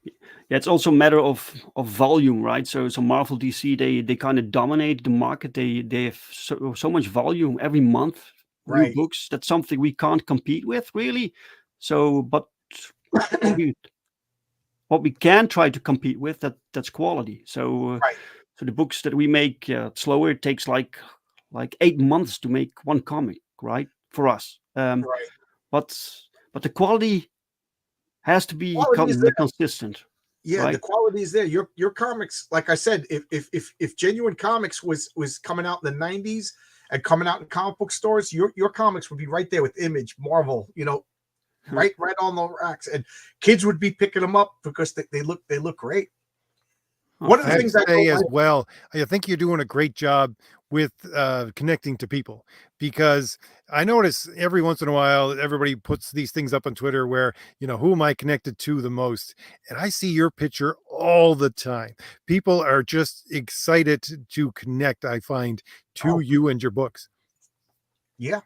Yeah, it's also a matter of volume, right? So Marvel, DC, they kind of dominate the market. They have so much volume every month, new Right. books. That's something we can't compete with, really. So, but what we can try to compete with, that's quality. So Right. so the books that we make slower, it takes like 8 months to make one comic, right? For us. Right. But the quality has to be Quality is there. consistent. Yeah, right? the quality is there. Your comics, like I said, if Genuine Comics was coming out in the 90s and coming out in comic book stores, your comics would be right there with Image, Marvel, you know, right on the racks, and kids would be picking them up because they look great. One of the I have things to I say don't as like- well, I think you're doing a great job with connecting to people, because I notice every once in a while everybody puts these things up on Twitter where, you know, who am I connected to the most? And I see your picture all the time. People are just excited to connect, I find, to you and your books. yeah.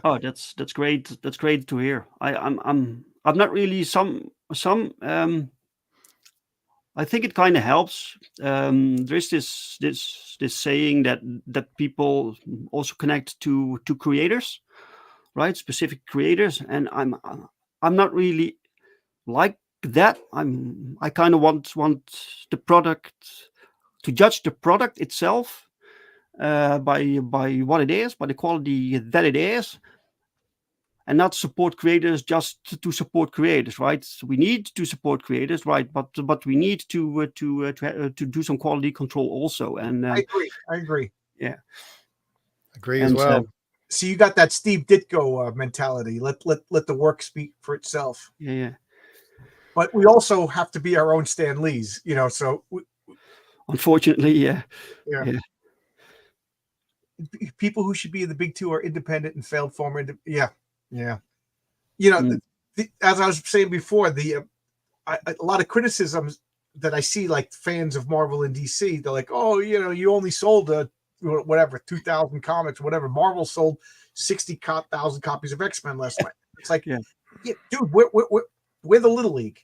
Oh, that's great. That's great to hear. I'm not really some I think it kind of helps. There's this saying that people also connect to creators, right? Specific creators, and I'm not really like that. I kind of want the product to judge the product itself by what it is, by the quality that it is, and not support creators just to support creators, right? So we need to support creators, right? But we need to do some quality control also. And I agree. yeah, Agree as and well. So you got that Steve Ditko mentality. Let the work speak for itself. yeah. But we also have to be our own Stan Lees, you know. So Unfortunately, yeah. People who should be in the big two are independent and failed former. Yeah. You know, as I was saying before, a lot of criticisms that I see, like fans of Marvel and DC, they're like, "Oh, you know, you only sold whatever 2,000 comics, whatever." Marvel sold 60,000 copies of X-Men last night. It's like, Yeah. Dude, we're the Little League.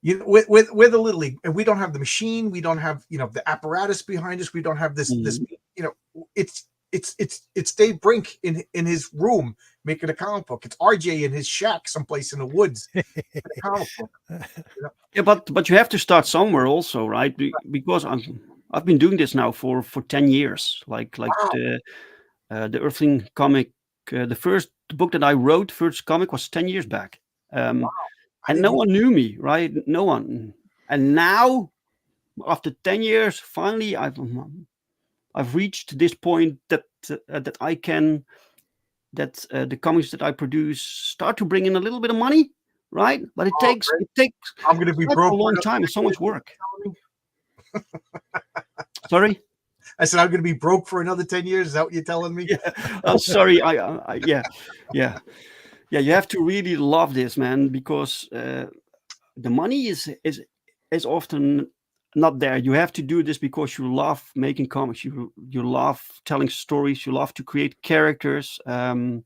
You know, we're the Little League, and we don't have the machine. We don't have, you know, the apparatus behind us. We don't have this. You know, it's Dave Brink in his room making a comic book. It's RJ in his shack someplace in the woods making a comic book. You know? Yeah, but you have to start somewhere also, right? Because I've been doing this now for 10 years. Like Wow. the Earthling comic, the first book that I wrote, first comic, was 10 years back. And no one knew me, right? No one. And now, after 10 years, finally, I've reached this point that I can, the comics that I produce start to bring in a little bit of money, right? But it takes I'm going to be quite broke a long for time and so much work. Sorry. I said I'm going to be broke for another 10 years. Is that what you're telling me? Yeah. I'm sorry. Yeah. You have to really love this, man, because the money is often not there. You have to do this because you love making comics. You love telling stories. You love to create characters. And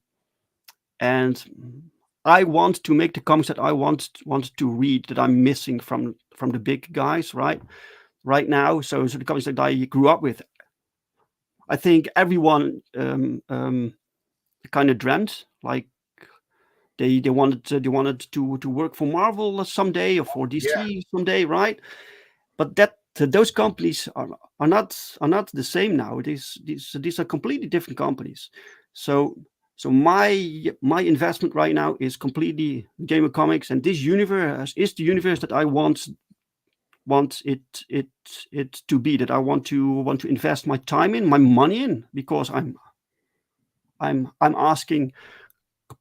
I want to make the comics that I want to read, that I'm missing from the big guys right now. So the comics that I grew up with, I think everyone kind of dreamt, like they wanted to work for Marvel someday, or for DC someday, right? But those companies are not the same now. These are completely different companies. So my investment right now is completely Gamer Comics, and this universe is the universe that I want it to be, that I want to invest my time in, my money in, because I'm asking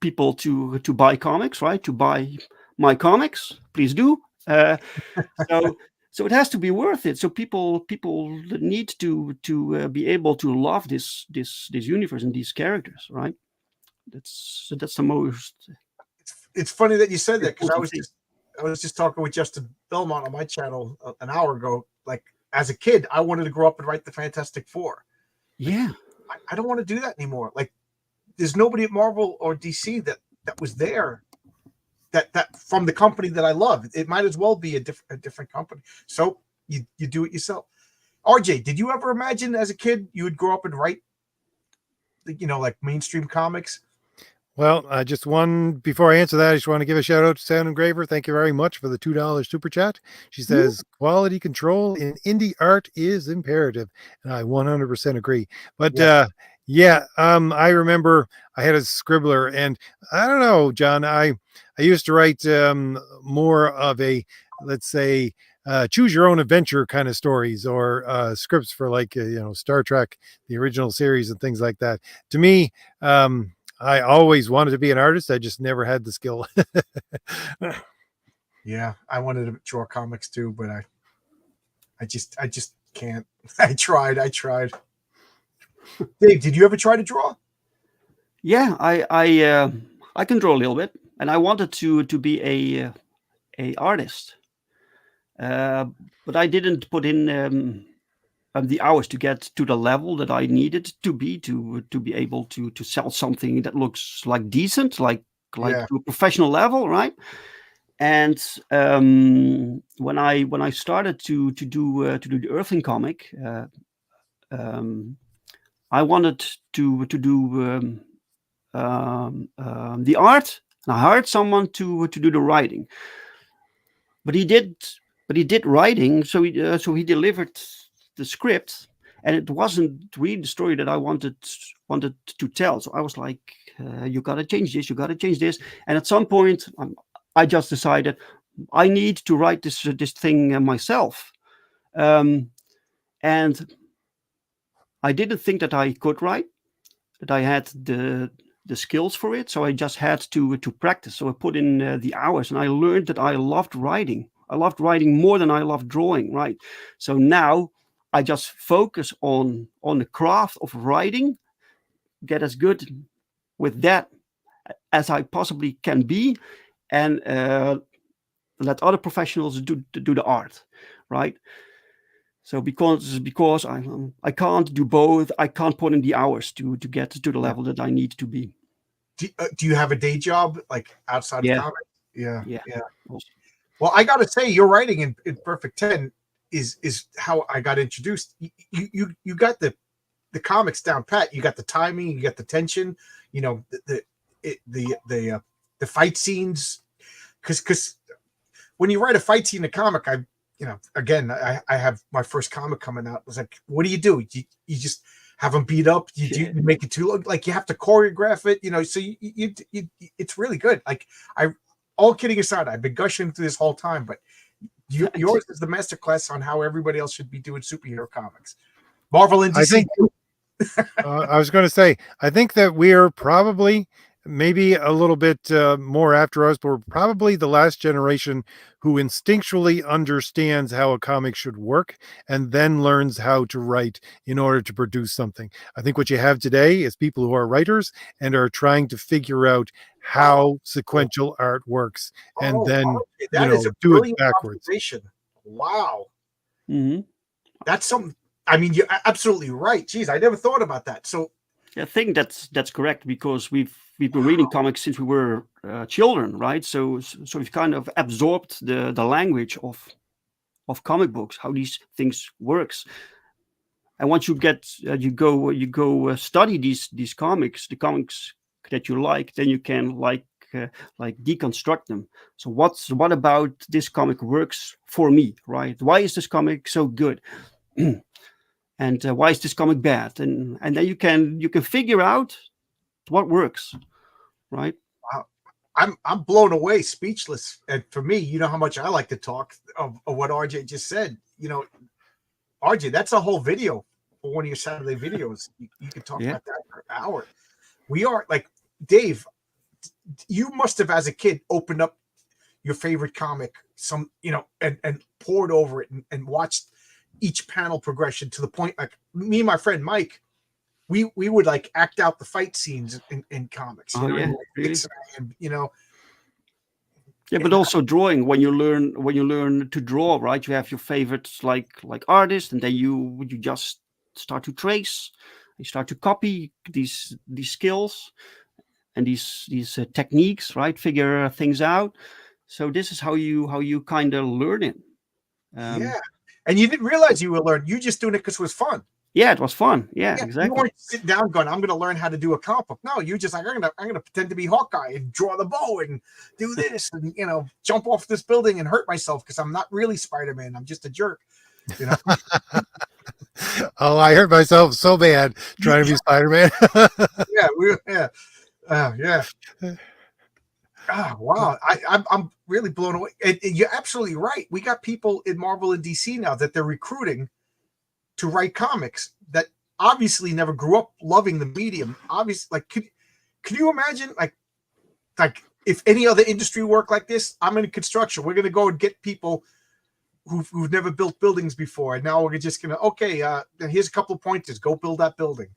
people to buy comics, right? To buy my comics, please do. So it has to be worth it. So people need to be able to love this universe and these characters, right? That's the most. It's funny that you said that, because I was just talking with Justin Belmont on my channel an hour ago. Like, as a kid, I wanted to grow up and write the Fantastic Four. Yeah, I don't want to do that anymore. Like, there's nobody at Marvel or DC that that was there, that from the company that I love. It might as well be a different company. So you do it yourself. RJ, did you ever imagine as a kid you would grow up and write, like mainstream comics? Well, just one before I answer that, I just want to give a shout out to Sound Engraver. Thank you very much for the $2 super chat. She says quality control in indie art is imperative, and I 100% agree. But I remember I had a scribbler, and I don't know, John. I used to write more of a, let's say, choose your own adventure kind of stories, or scripts for like Star Trek, the original series, and things like that. To me, I always wanted to be an artist. I just never had the skill. Yeah, I wanted to draw comics too, but I just can't. I tried. Dave, did you ever try to draw? Yeah, I can draw a little bit, and I wanted to be a artist, but I didn't put in the hours to get to the level that I needed to be able to sell something that looks like decent, like Yeah. to a professional level, right? And when I started to do the Earthling comic, I wanted to do the art, and I hired someone to do the writing. But he did writing, so he delivered the script, and it wasn't really the story that I wanted to tell. So I was like, you gotta change this, and at some point I just decided I need to write this thing myself, and I didn't think that I could write, that I had the skills for it. So I just had to practice. So I put in the hours, and I learned that I loved writing. I loved writing more than I loved drawing, right? So now I just focus on the craft of writing, get as good with that as I possibly can be, and let other professionals do the art, right? So because I can't do both, I can't put in the hours to get to the level that I need to be. Do you have a day job like outside of comics? Yeah. Well, I gotta say, your writing in Perfect 10 is how I got introduced. You got the comics down pat. You got the timing, you got the tension, the fight scenes. Because when you write a fight scene in a comic, I have my first comic coming out. It was like, what do? You just have them beat up. You make it too long. Like, you have to choreograph it. So you it's really good. Like, all kidding aside, I've been gushing through this whole time, but yours is the masterclass on how everybody else should be doing superhero comics. Marvel and DC. I was going to say, I think that we're probably maybe a little bit more after us, but we're probably the last generation who instinctually understands how a comic should work and then learns how to write in order to produce something. I think what you have today is people who are writers and are trying to figure out how sequential art works, and then do it backwards. Wow. Mm-hmm. That's something. I mean, you're absolutely right. Jeez, I never thought about that. So I think that's correct, because we've been reading comics since we were children, right? So we've kind of absorbed the language of comic books, how these things works. And once you get you go study these comics, the comics that you like, then you can like deconstruct them. So what about this comic works for me, right? Why is this comic so good? And why is this comic bad? And then you can figure out what works, right? Wow. I'm blown away, speechless. And for me, you know how much I like to talk of what RJ just said. RJ, that's a whole video for one of your Saturday videos. You can talk about that for an hour. We are like, Dave, you must have, as a kid, opened up your favorite comic, and poured over it and watched each panel progression to the point, like me and my friend Mike, we would like act out the fight scenes in comics. Really? Yeah, but also drawing. When you learn to draw, right? You have your favorites like artists, and then you just start to trace, you start to copy these skills, and these techniques, right? Figure things out. So this is how you kind of learn it. Yeah. And you didn't realize you were learning. You just doing it because it was fun. Yeah, it was fun. Yeah, You exactly. weren't sitting down going, I'm going to learn how to do a comic book. No, you're just like, I'm going to pretend to be Hawkeye and draw the bow and do this and, jump off this building and hurt myself because I'm not really Spider-Man. I'm just a jerk. Oh, I hurt myself so bad trying to be Spider-Man. Yeah. Oh, wow. I'm really blown away. And you're absolutely right. We got people in Marvel and DC now that they're recruiting to write comics that obviously never grew up loving the medium. Obviously, like, could you imagine, like if any other industry worked like this? I'm in construction. We're going to go and get people who've never built buildings before. And now we're just going to, here's a couple of pointers. Go build that building.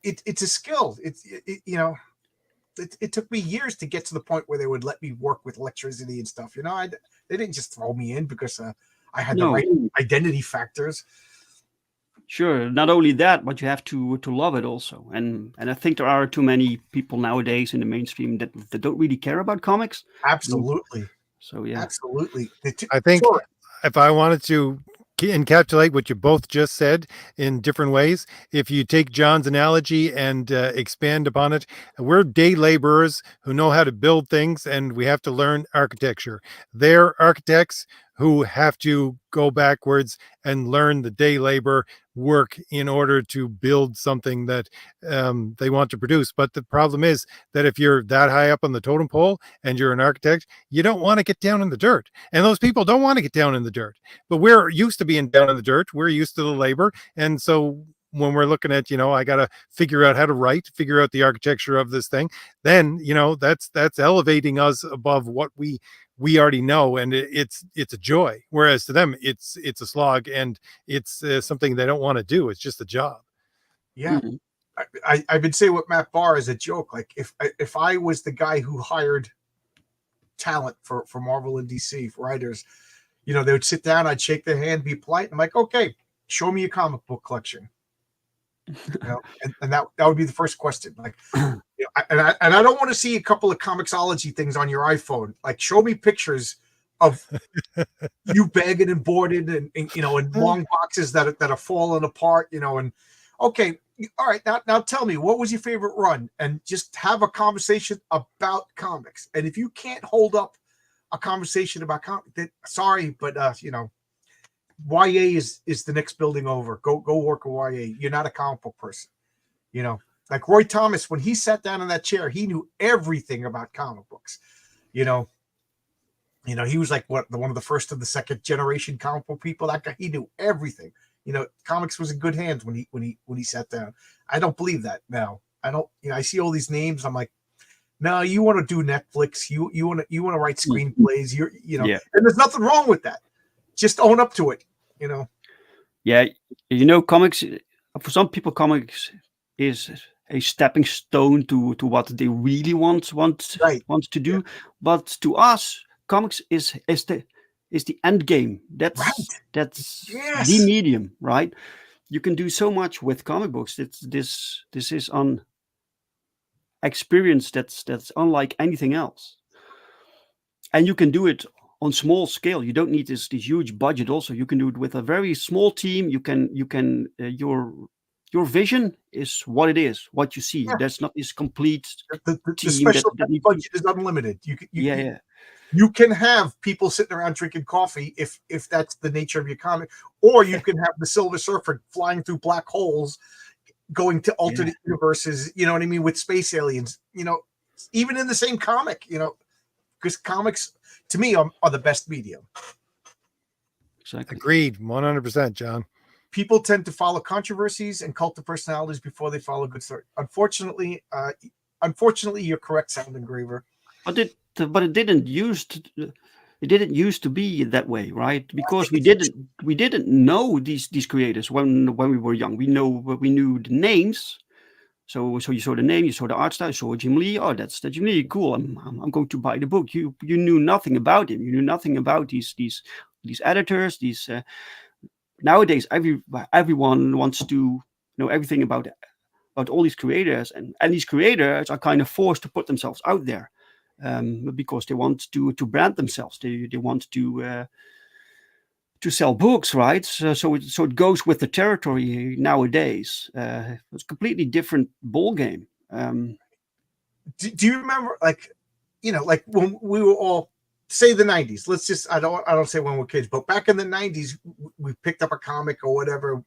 It's a skill. It took me years to get to the point where they would let me work with electricity and stuff. They didn't just throw me in because I had the right identity factors. Sure. Not only that, but you have to love it also. And I think there are too many people nowadays in the mainstream that don't really care about comics. Absolutely. So yeah. Absolutely. I think if I wanted to encapsulate what you both just said in different ways, if you take John's analogy and expand upon it, we're day laborers who know how to build things, and we have to learn architecture. They're architects who have to go backwards and learn the day labor work in order to build something that they want to produce. But the problem is that if you're that high up on the totem pole and you're an architect, you don't want to get down in the dirt. And those people don't want to get down in the dirt. But we're used to being down in the dirt. We're used to the labor. And so when we're looking at, I got to figure out how to write, figure out the architecture of this thing, then, that's elevating us above what we already know, and it's a joy. Whereas to them, it's a slog, and it's something they don't want to do. It's just a job. Yeah. Mm-hmm. I've been saying with Matt Barr as a joke, like if I was the guy who hired talent for Marvel and DC for writers, they would sit down, I'd shake their hand, be polite. I'm like, okay, show me your comic book collection. And that would be the first question. Like, and I don't want to see a couple of Comixology things on your iPhone. Like, show me pictures of you bagging and boarded and in long boxes that are falling apart. And okay, all right, now tell me, what was your favorite run? And just have a conversation about comics. And if you can't hold up a conversation about comics, then sorry, but YA is the next building over. Go work a YA. You're not a comic book person. Like Roy Thomas, when he sat down in that chair, he knew everything about comic books. He was like one of the first of the second generation comic book people. That guy, he knew everything. Comics was in good hands when he sat down. I don't believe that now. I don't. I see all these names. I'm like, no, you want to do Netflix. You want to write screenplays. And there's nothing wrong with that. Just own up to it, Yeah, comics, for some people, comics is a stepping stone to what they really want to do. Yeah. But to us, comics is the end game. That's the medium, right? You can do so much with comic books. This is an experience that's unlike anything else, and you can do it on small scale. You don't need this huge budget. Also, you can do it with a very small team. You can your vision is what it is, what you see. That's not this complete the team. special budget is unlimited. You can have people sitting around drinking coffee if that's the nature of your comic, or you can have the Silver Surfer flying through black holes, going to alternate universes. You know what I mean, with space aliens. Even in the same comic. Because comics, to me, are the best medium. Exactly. Agreed, 100%, John. People tend to follow controversies and cult of personalities before they follow good story. Unfortunately, you're correct, Sound Engraver. But it didn't used to be that way, right? Because we didn't know these creators when we were young. We knew the names. So you saw the name, you saw the art style, you saw Jim Lee. Oh, that's Jim Lee. Cool. I'm going to buy the book. You knew nothing about him. You knew nothing about these editors. Nowadays everyone wants to know everything about all these creators, and these creators are kind of forced to put themselves out there, because they want to brand themselves. They want to sell books, right? So it goes with the territory nowadays. It's a completely different ball game. Do you remember, like, like when we were all, say, the 90s? Let's just, I don't say when we're kids, but back in the 90s, we picked up a comic or whatever.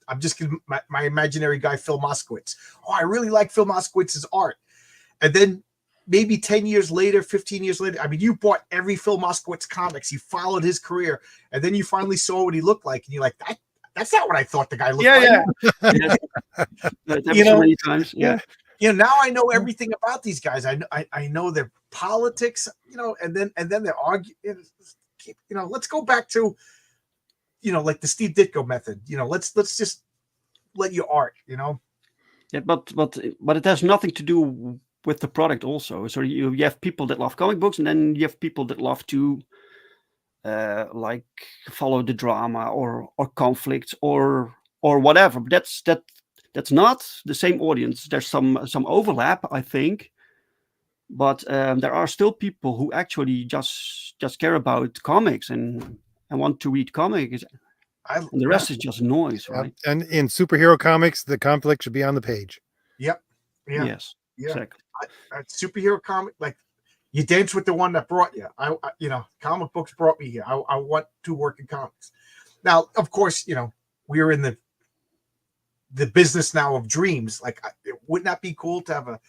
I'm just gonna, my imaginary guy, Phil Moskowitz. Oh, I really like Phil Moskowitz's art. And then maybe 10 years later, 15 years later, I mean, you bought every Phil Moskowitz comics. You followed his career, and then you finally saw what he looked like, and you're like, that's not what I thought the guy looked like. Yeah. So many times. Yeah. Now I know everything about these guys. I know their politics, and then they argue. Let's go back to, like the Steve Ditko method. Let's just let you art. Yeah, but it has nothing to do with the product also. So you have people that love comic books, and then you have people that love to like follow the drama or conflicts or whatever. But that's not the same audience. There's some overlap, I think, but there are still people who actually just care about comics and want to read comics, and the rest is just noise, right? And in superhero comics, the conflict should be on the page. Yep. Yeah. Yes. Yeah. Exactly. Superhero comic, like, you dance with the one that brought you. I comic books brought me here. I want to work in comics. Now, of course, we're in the business now of dreams. Like, wouldn't that be cool to have a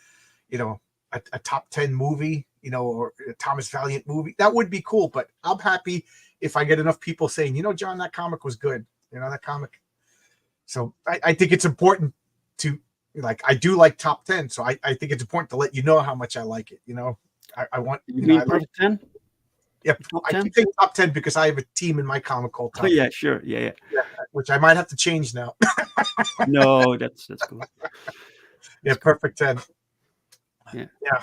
top 10 movie, or a Thomas Valiant movie? That would be cool. But I'm happy if I get enough people saying, John, that comic was good. That comic. So I think it's important to, like, I do like top 10. So I think it's important to let you know how much I like it. I want, you mean perfect 10? Yeah, I can think top 10 because I have a team in my comic called Top 10. Yeah, sure. Yeah. Which I might have to change now. No, that's cool. Yeah, perfect 10. Yeah. Yeah.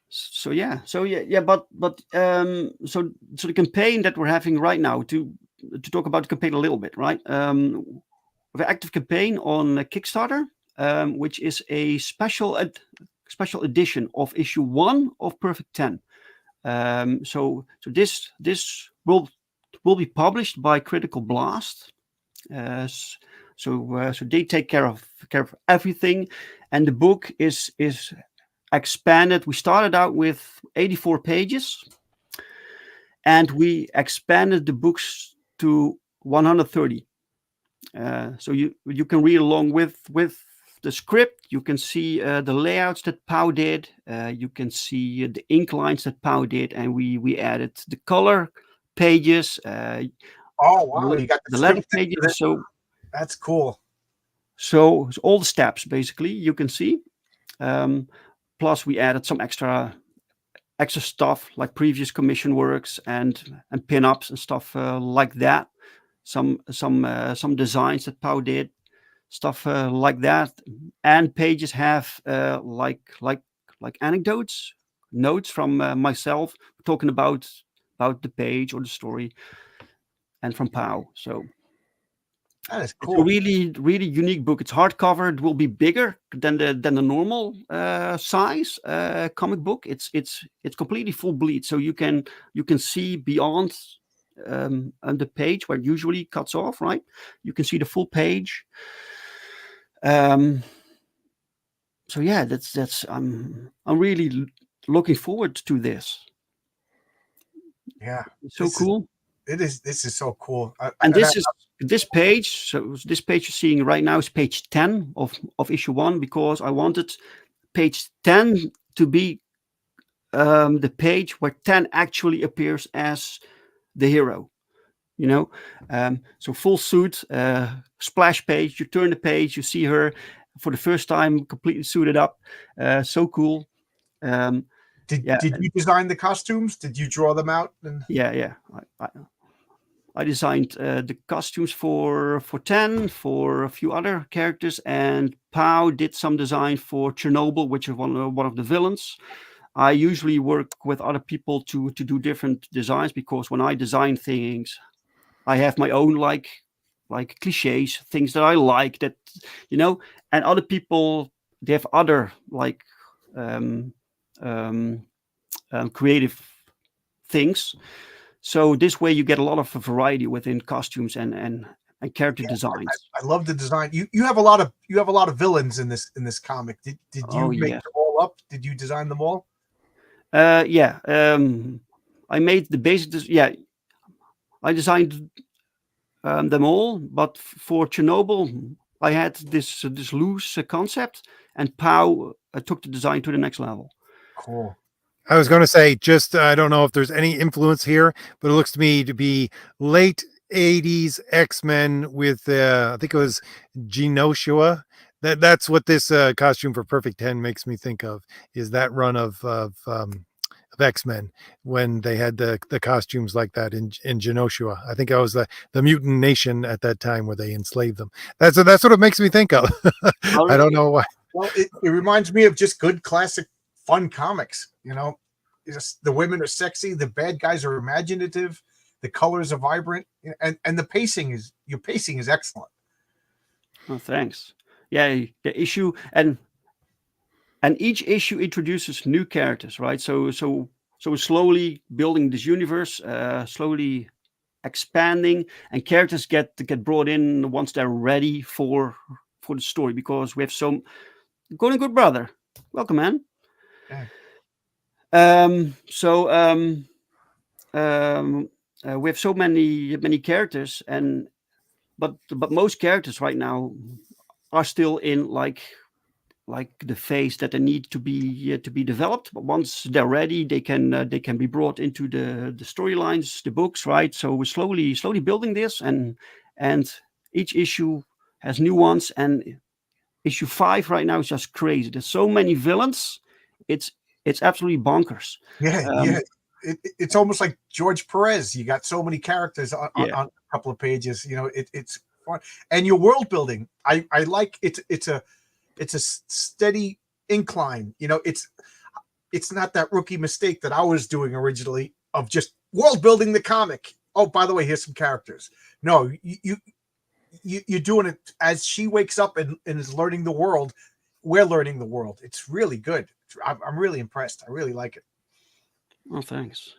So but so the campaign that we're having right now, to talk about the campaign a little bit, right? We have an active campaign on Kickstarter, which is a special edition of issue 1 of Perfect 10. So this will be published by Critical Blast. So they take care of everything, and the book is expanded. We started out with 84 pages, and we expanded the books to 130. So you can read along with the script. You can see the layouts that POW did. You can see the ink lines that POW did, and we added the color pages. Oh wow! You got the letter pages. So that's cool. So all the steps basically you can see. Plus we added some extra stuff like previous commission works and pin-ups and stuff like that. Some designs that POW did, stuff like that. And pages have like anecdotes, notes from myself talking about the page or the story, and from POW. So that is cool. It's a really, really unique book. It's hardcover. It will be bigger than the normal size comic book. It's completely full bleed, so you can see beyond the page where it usually cuts off. Right, you can see the full page. So yeah, that's I'm really looking forward to this. Yeah, it's so cool. This is so cool. And this page. So this page you're seeing right now is page 10 of issue 1, because I wanted page 10 to be the page where 10 actually appears as the hero. So full suit, splash page. You turn the page, you see her for the first time, completely suited up. So cool. Did you design the costumes? Did you draw them out? Yeah. I designed the costumes for 10, for a few other characters, and POW did some design for Chernobyl, which is one of the villains. I usually work with other people to do different designs, because when I design things, I have my own like cliches, things that I like that you know, and other people, they have other like um, um, creative things. So this way you get a lot of variety within costumes and character designs. I love the design. You have a lot of villains in this comic. Did Oh you make yeah. them all up? Did you design them all? Yeah. I made the basic. Yeah, I designed them all, but for Chernobyl, I had this loose concept, and Pow took the design to the next level. Cool. I was going to say, just I don't know if there's any influence here, but it looks to me to be late 80s X-Men with I think it was Genosha. That's what this costume for Perfect 10 makes me think of, is that run of X-Men when they had the costumes like that in Genosha. I think I was the mutant nation at that time where they enslaved them. That's what it makes me think of. I don't know why. Well, it reminds me of just good classic fun comics. You know, just the women are sexy, the bad guys are imaginative, the colors are vibrant, and the pacing is excellent. Oh, thanks. Yeah, the issue and each issue introduces new characters, right? So we're slowly building this universe, slowly expanding, and characters get brought in once they're ready for the story, because we have some good brother. Welcome, man. Yeah. We have so many characters, but most characters right now are still in like the phase that they need to be developed. But once they're ready, they can be brought into the storylines, the books, right? So we're slowly building this, and each issue has new ones. And issue 5 right now is just crazy. There's so many villains. It's absolutely bonkers. Yeah. It's almost like George Perez. You got so many characters on a couple of pages. You know, it's fun, and your world building. I like it's a steady incline. You know, it's not that rookie mistake that I was doing originally of just world building the comic. Oh, by the way, here's some characters. No, you're doing it as she wakes up and is learning the world. We're learning the world. It's really good. I'm really impressed. I really like it. Oh, thanks.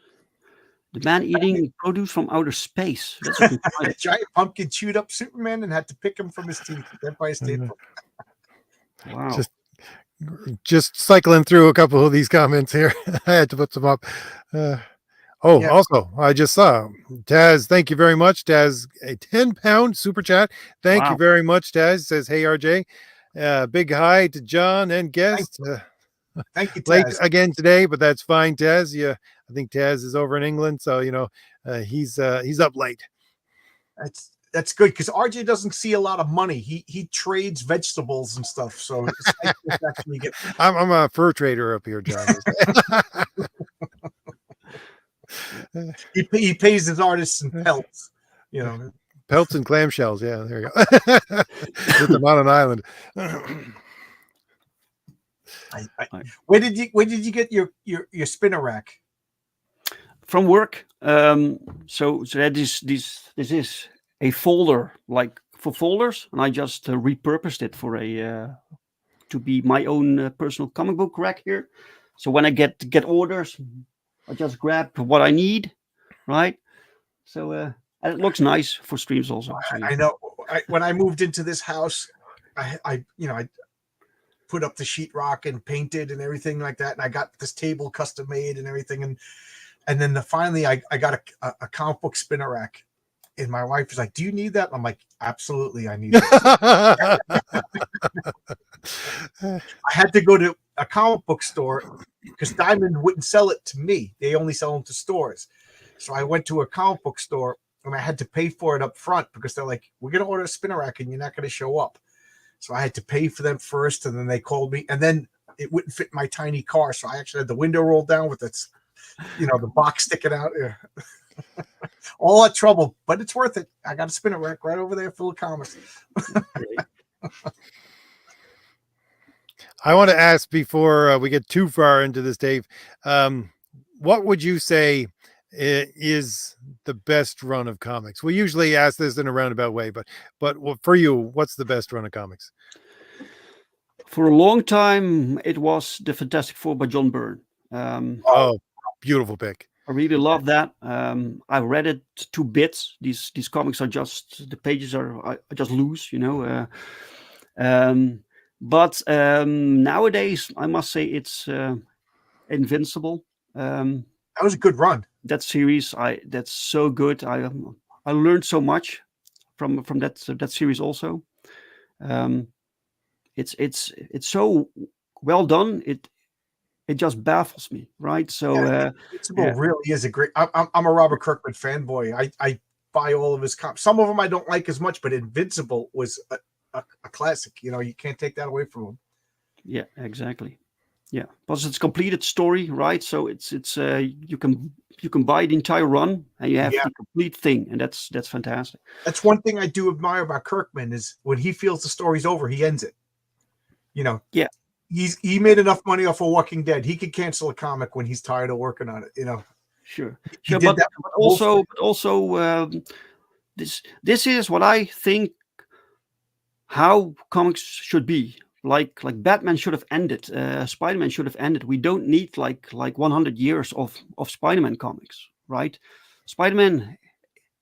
The man eating produce from outer space. That's a giant pumpkin chewed up Superman and had to pick him from his teeth. Empire State. Wow. Just cycling through a couple of these comments here. I had to put some up. Also, I just saw Taz. Thank you very much, Taz. A 10-pound super chat. Thank you very much, Taz. Says, hey, RJ. Big hi to John and guest. Thank you, Taz. Late again today, but that's fine, Taz. Yeah, I think Taz is over in England, so he's up late. That's good, because RJ doesn't see a lot of money. He trades vegetables and stuff. So it's nice to actually get. I'm a fur trader up here, John. He pays his artists in pelts, pelts and clamshells. Yeah, there you go. With them on an island. Where did you get your spinner rack? From work. So that is this is a folder like for folders, and I just repurposed it for to be my own personal comic book rack here. So when I get orders, I just grab what I need, right? So and it looks nice for streams also. So, I know. When I moved into this house, I put up the sheetrock and painted and everything like that, and I got this table custom made and everything, and then finally I got a comic book spinner rack, and my wife was like, "Do you need that?" I'm like, "Absolutely, I need it." I had to go to a comic book store because Diamond wouldn't sell it to me. They only sell them to stores. So I went to a comic book store and I had to pay for it up front because they're like, "We're going to order a spinner rack and you're not going to show up." So I had to pay for them first, and then they called me, and then it wouldn't fit my tiny car. So I actually had the window rolled down with its, the box sticking out. All that trouble, but it's worth it. I got a spinner rack right over there full of comics. I want to ask before we get too far into this, Dave, what would you say is the best run of comics? We usually ask this in a roundabout way, but for you, what's the best run of comics? For a long time, it was the Fantastic Four by John Byrne. Oh, beautiful pick. I really love that. I read it to bits. These comics are just, the pages are just loose, you know. But nowadays, I must say it's Invincible. That was a good run. That series, that's so good. I learned so much from that series also. It's so well done. It just baffles me, right? So Invincible yeah. really is a great. I'm a Robert Kirkman fanboy. I buy all of his comics. Some of them I don't like as much, but Invincible was a classic. You know, you can't take that away from him. Yeah, exactly. Yeah, plus it's completed story, right? So it's you can buy the entire run and you have Yeah. the complete thing, and that's fantastic. That's one thing I do admire about Kirkman is when he feels the story's over, he ends it. You know, Yeah. He made enough money off of Walking Dead. He could cancel a comic when he's tired of working on it. You know, Sure, he sure, did but that with Wolf. also this is what I think how comics should be. Like Batman should have ended, Spider-Man should have ended. We don't need like 100 years of Spider-Man comics, right? Spider-Man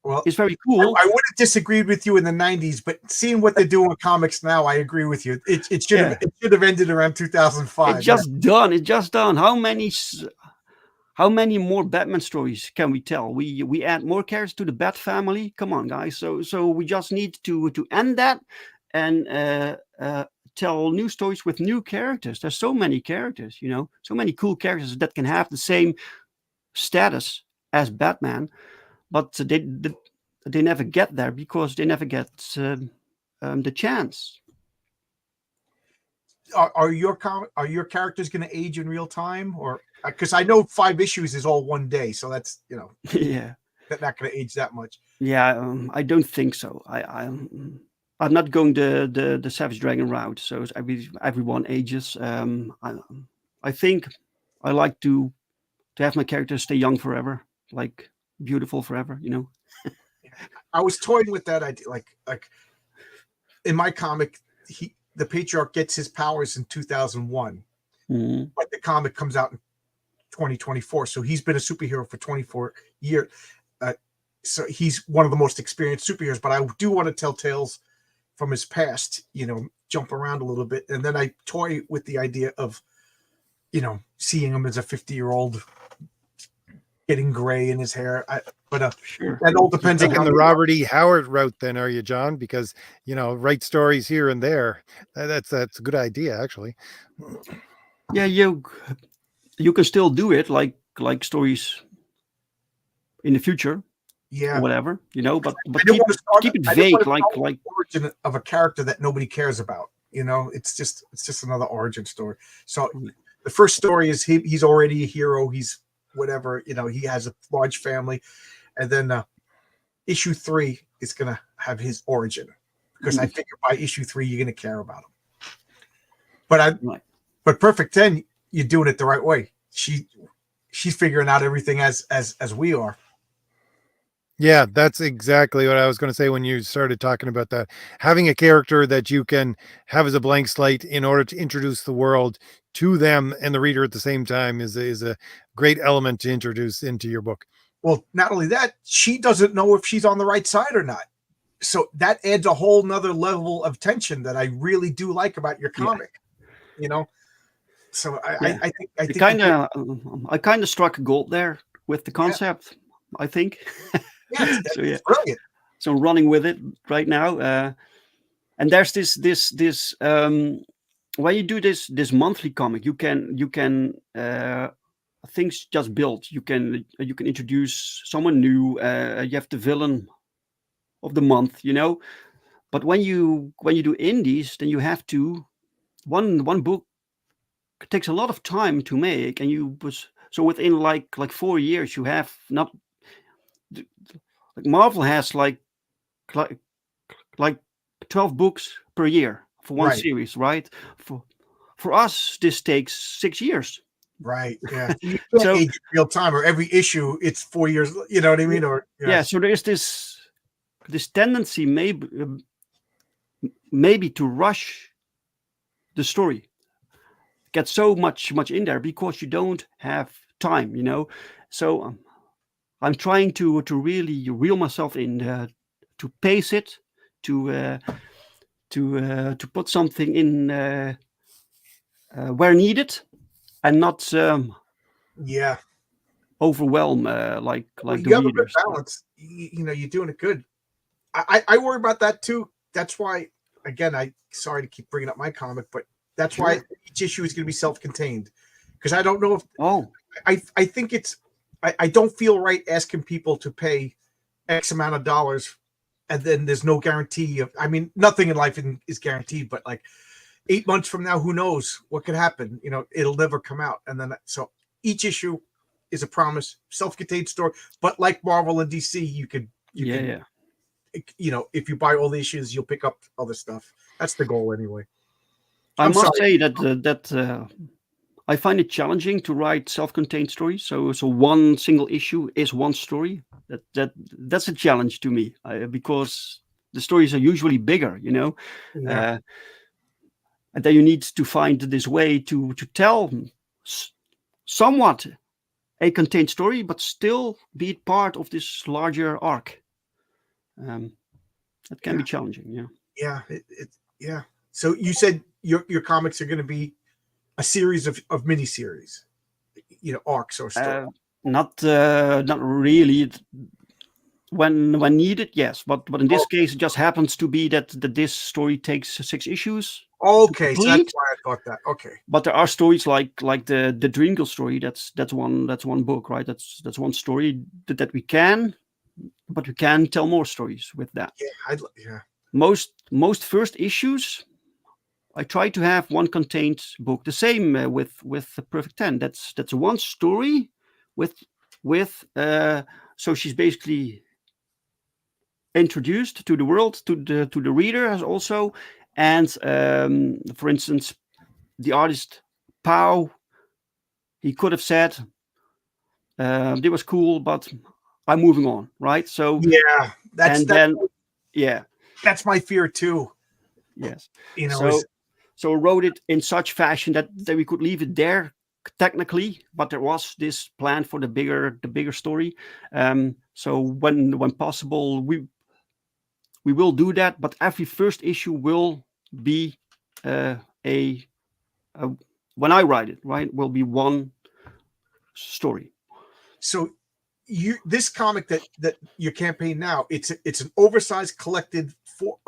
Well, is very cool. I would have disagreed with you in the 90s, but seeing what they're doing with comics now, I agree with you. It should have ended around 2005. It's just done. It's just done. How many more Batman stories can we tell? We add more characters to the Bat family. Come on, guys. So we just need to end that and tell new stories with new characters. There's so many characters, you know, so many cool characters that can have the same status as Batman, but they never get there because they never get the chance. Are your characters going to age in real time, or because I know 5 issues is all one day, so that's, you know, Yeah, not going to age that much. yeah. I don't think so. I'm not going the Savage Dragon route. So everyone ages. I think I like to have my characters stay young forever, like beautiful forever. You know. I was toying with that idea, like in my comic, the Patriarch gets his powers in 2001, but the comic comes out in 2024. So he's been a superhero for 24 years. So he's one of the most experienced superheroes. But I do want to tell tales from his past, you know, jump around a little bit. And then I toy with the idea of, you know, seeing him as a 50-year-old getting gray in his hair. Sure. That all depends on the Robert E. Howard route, then, are you, John? Because, you know, write stories here and there. That's a good idea, actually. Yeah, you can still do it, like stories in the future. Yeah, or whatever, you know, but keep it I vague, like origin of a character that nobody cares about. You know, it's just another origin story. So the first story is he's already a hero. He's whatever, you know, he has a large family, and then issue 3 is gonna have his origin, because I figure by issue 3 you're gonna care about him. But Perfect 10, you're doing it the right way. She's figuring out everything as we are. Yeah, that's exactly what I was going to say when you started talking about that. Having a character that you can have as a blank slate in order to introduce the world to them and the reader at the same time is a great element to introduce into your book. Well, not only that, she doesn't know if she's on the right side or not. So that adds a whole nother level of tension that I really do like about your comic. Yeah. You know, so I think I kind of struck gold there with the concept. I think. Yeah, so yeah, brilliant. So I'm running with it right now, and there's this when you do this monthly comic, you can things just build. You can introduce someone new. You have the villain of the month, you know. But when you do indies, then you have to one book takes a lot of time to make, and so within like 4 years you have not. Like Marvel has like 12 books per year for one series, right? For us, this takes 6 years Right. Yeah. You can't So age it real time, or every issue it's 4 years. You know what I mean? Or yeah, so there is this tendency maybe to rush the story, get so much in there because you don't have time, you know. So I'm trying to really reel myself in, to pace it, to put something in where needed, and not yeah. overwhelm Well, like the you have a good readers. balance. You know, you're doing it good. I worry about that too. That's why, again, I sorry to keep bringing up my comic, but that's why Sure. each issue is going to be self-contained, because I don't know if Oh, I think it's I don't feel right asking people to pay X amount of dollars and then there's no guarantee of. I mean, nothing in life is guaranteed, but like 8 months from now, who knows what could happen? You know, it'll never come out, and then so each issue is a promise, self-contained story. But like Marvel and DC, you could yeah. you know, if you buy all the issues, you'll pick up other stuff. That's the goal anyway. I I'm must sorry. say that I find it challenging to write self-contained stories. So one single issue is one story. That's a challenge to me, because the stories are usually bigger, you know. Yeah. Uh, and then you need to find this way to tell somewhat a contained story, but still be part of this larger arc. Um, that can Yeah. be challenging. Yeah. Yeah. Yeah. So you said your comics are going to be a series of miniseries, you know, arcs or story. Not really. When needed, yes, but in this case, it just happens to be that this story takes 6 issues to Okay, so that's complete. why I thought that. Okay. But there are stories like the Dringle story. That's one book, right? That's one story that we can, but we can tell more stories with that. Yeah. Yeah. Most first issues, I try to have one contained book. The same with the Perfect 10. That's one story with so she's basically introduced to the world, to the reader as also, and for instance, the artist Pow, he could have said, "It was cool, but I'm moving on," right? So, Yeah. and then, yeah, That's my fear too. yes. You know, is So wrote it in such fashion that we could leave it there technically, but there was this plan for the bigger story. So when possible, we will do that, but every first issue will be a when I write it, right, will be one story. so this comic that your campaign now, it's an oversized collected 4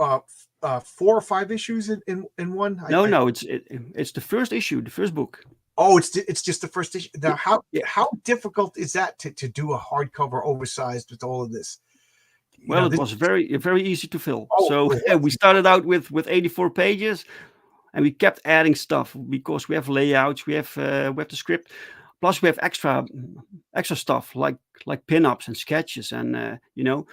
or 5 issues in one. No, it's the first issue, the first book. Oh, it's just the first issue. Now, Yeah. how difficult is that to do a hardcover oversized with all of this? Well, it was very easy to fill. Oh, So we started out with 84 pages, and we kept adding stuff because we have layouts, we have the script, plus we have extra stuff like pinups and sketches, and you know.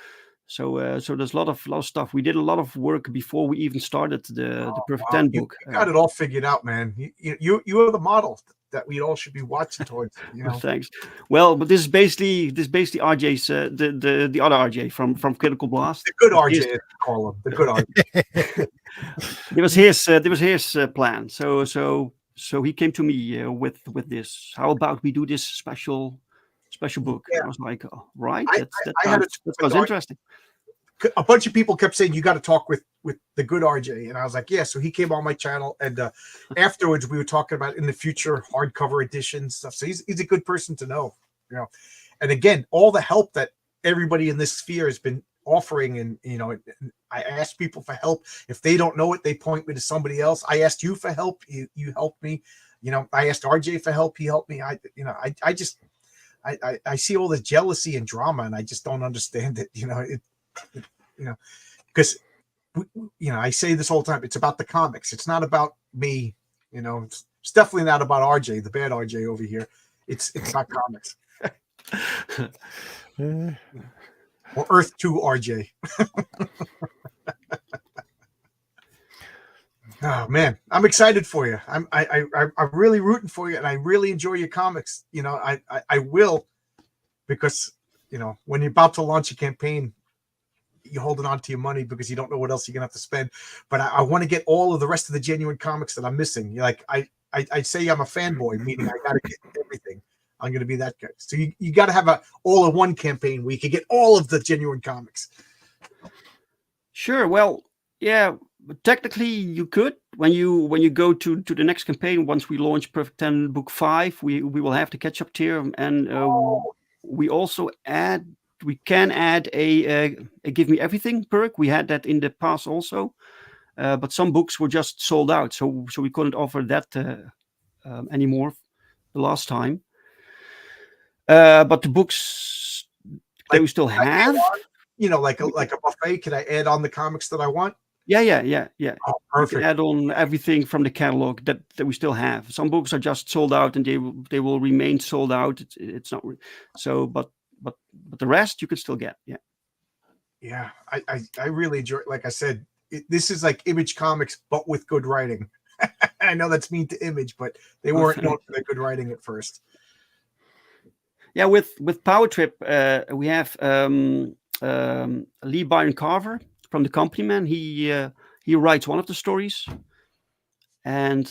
So there's a lot of stuff. We did a lot of work before we even started the Perfect wow. 10 You book. got it all figured out, man. You are the model that we all should be watching towards. You know. Thanks. Well, but this is basically RJ's the other RJ from Critical Blast. The good RJ, as you call him, the good RJ. There was his plan. So he came to me with this. How about we do this special book? Yeah. I was like, oh, right, I had that sounds interesting. a bunch of people kept saying you got to talk with the good RJ, and I was like, yeah. So he came on my channel, and afterwards we were talking about in the future hardcover edition stuff. So he's a good person to know, you know. And again, all the help that everybody in this sphere has been offering, and you know, I ask people for help. If they don't know it, they point me to somebody else. I asked you for help, you helped me. You know, I asked RJ for help, he helped me. I just see all the jealousy and drama, and I just don't understand it. You know, you know, because you know, I say this all the time. It's about the comics. It's not about me. You know, it's definitely not about RJ, the bad RJ over here. It's about comics. Or Earth 2 RJ. Oh man, I'm excited for you. I'm really rooting for you, and I really enjoy your comics. You know, I will, because you know when you're about to launch a campaign, you're holding on to your money because you don't know what else you're gonna have to spend. But I want to get all of the rest of the genuine comics that I'm missing. Like I say I'm a fanboy, meaning I gotta get everything. I'm gonna be that guy. So you got to have a all-in-one campaign where you can get all of the genuine comics. Sure. Well, yeah. Technically, you could when you go to the next campaign. Once we launch Perfect 10 Book 5, we will have the catch up tier, and we also can add a Give Me Everything perk. We had that in the past also, but some books were just sold out, so we couldn't offer that anymore the last time. But the books that we still have, you know, like a buffet. Can I add on the comics that I want? Yeah. Oh, You perfect. can add on everything from the catalog that we still have. Some books are just sold out, and they will remain sold out. It's not so, but the rest you can still get. Yeah. Yeah, I really enjoy. Like I said, this is like Image Comics, but with good writing. I know that's mean to Image, but they weren't known for their good writing at first. Yeah, with POWERTRIP, we have Lee Byron Carver from the Company Man. He writes one of the stories, and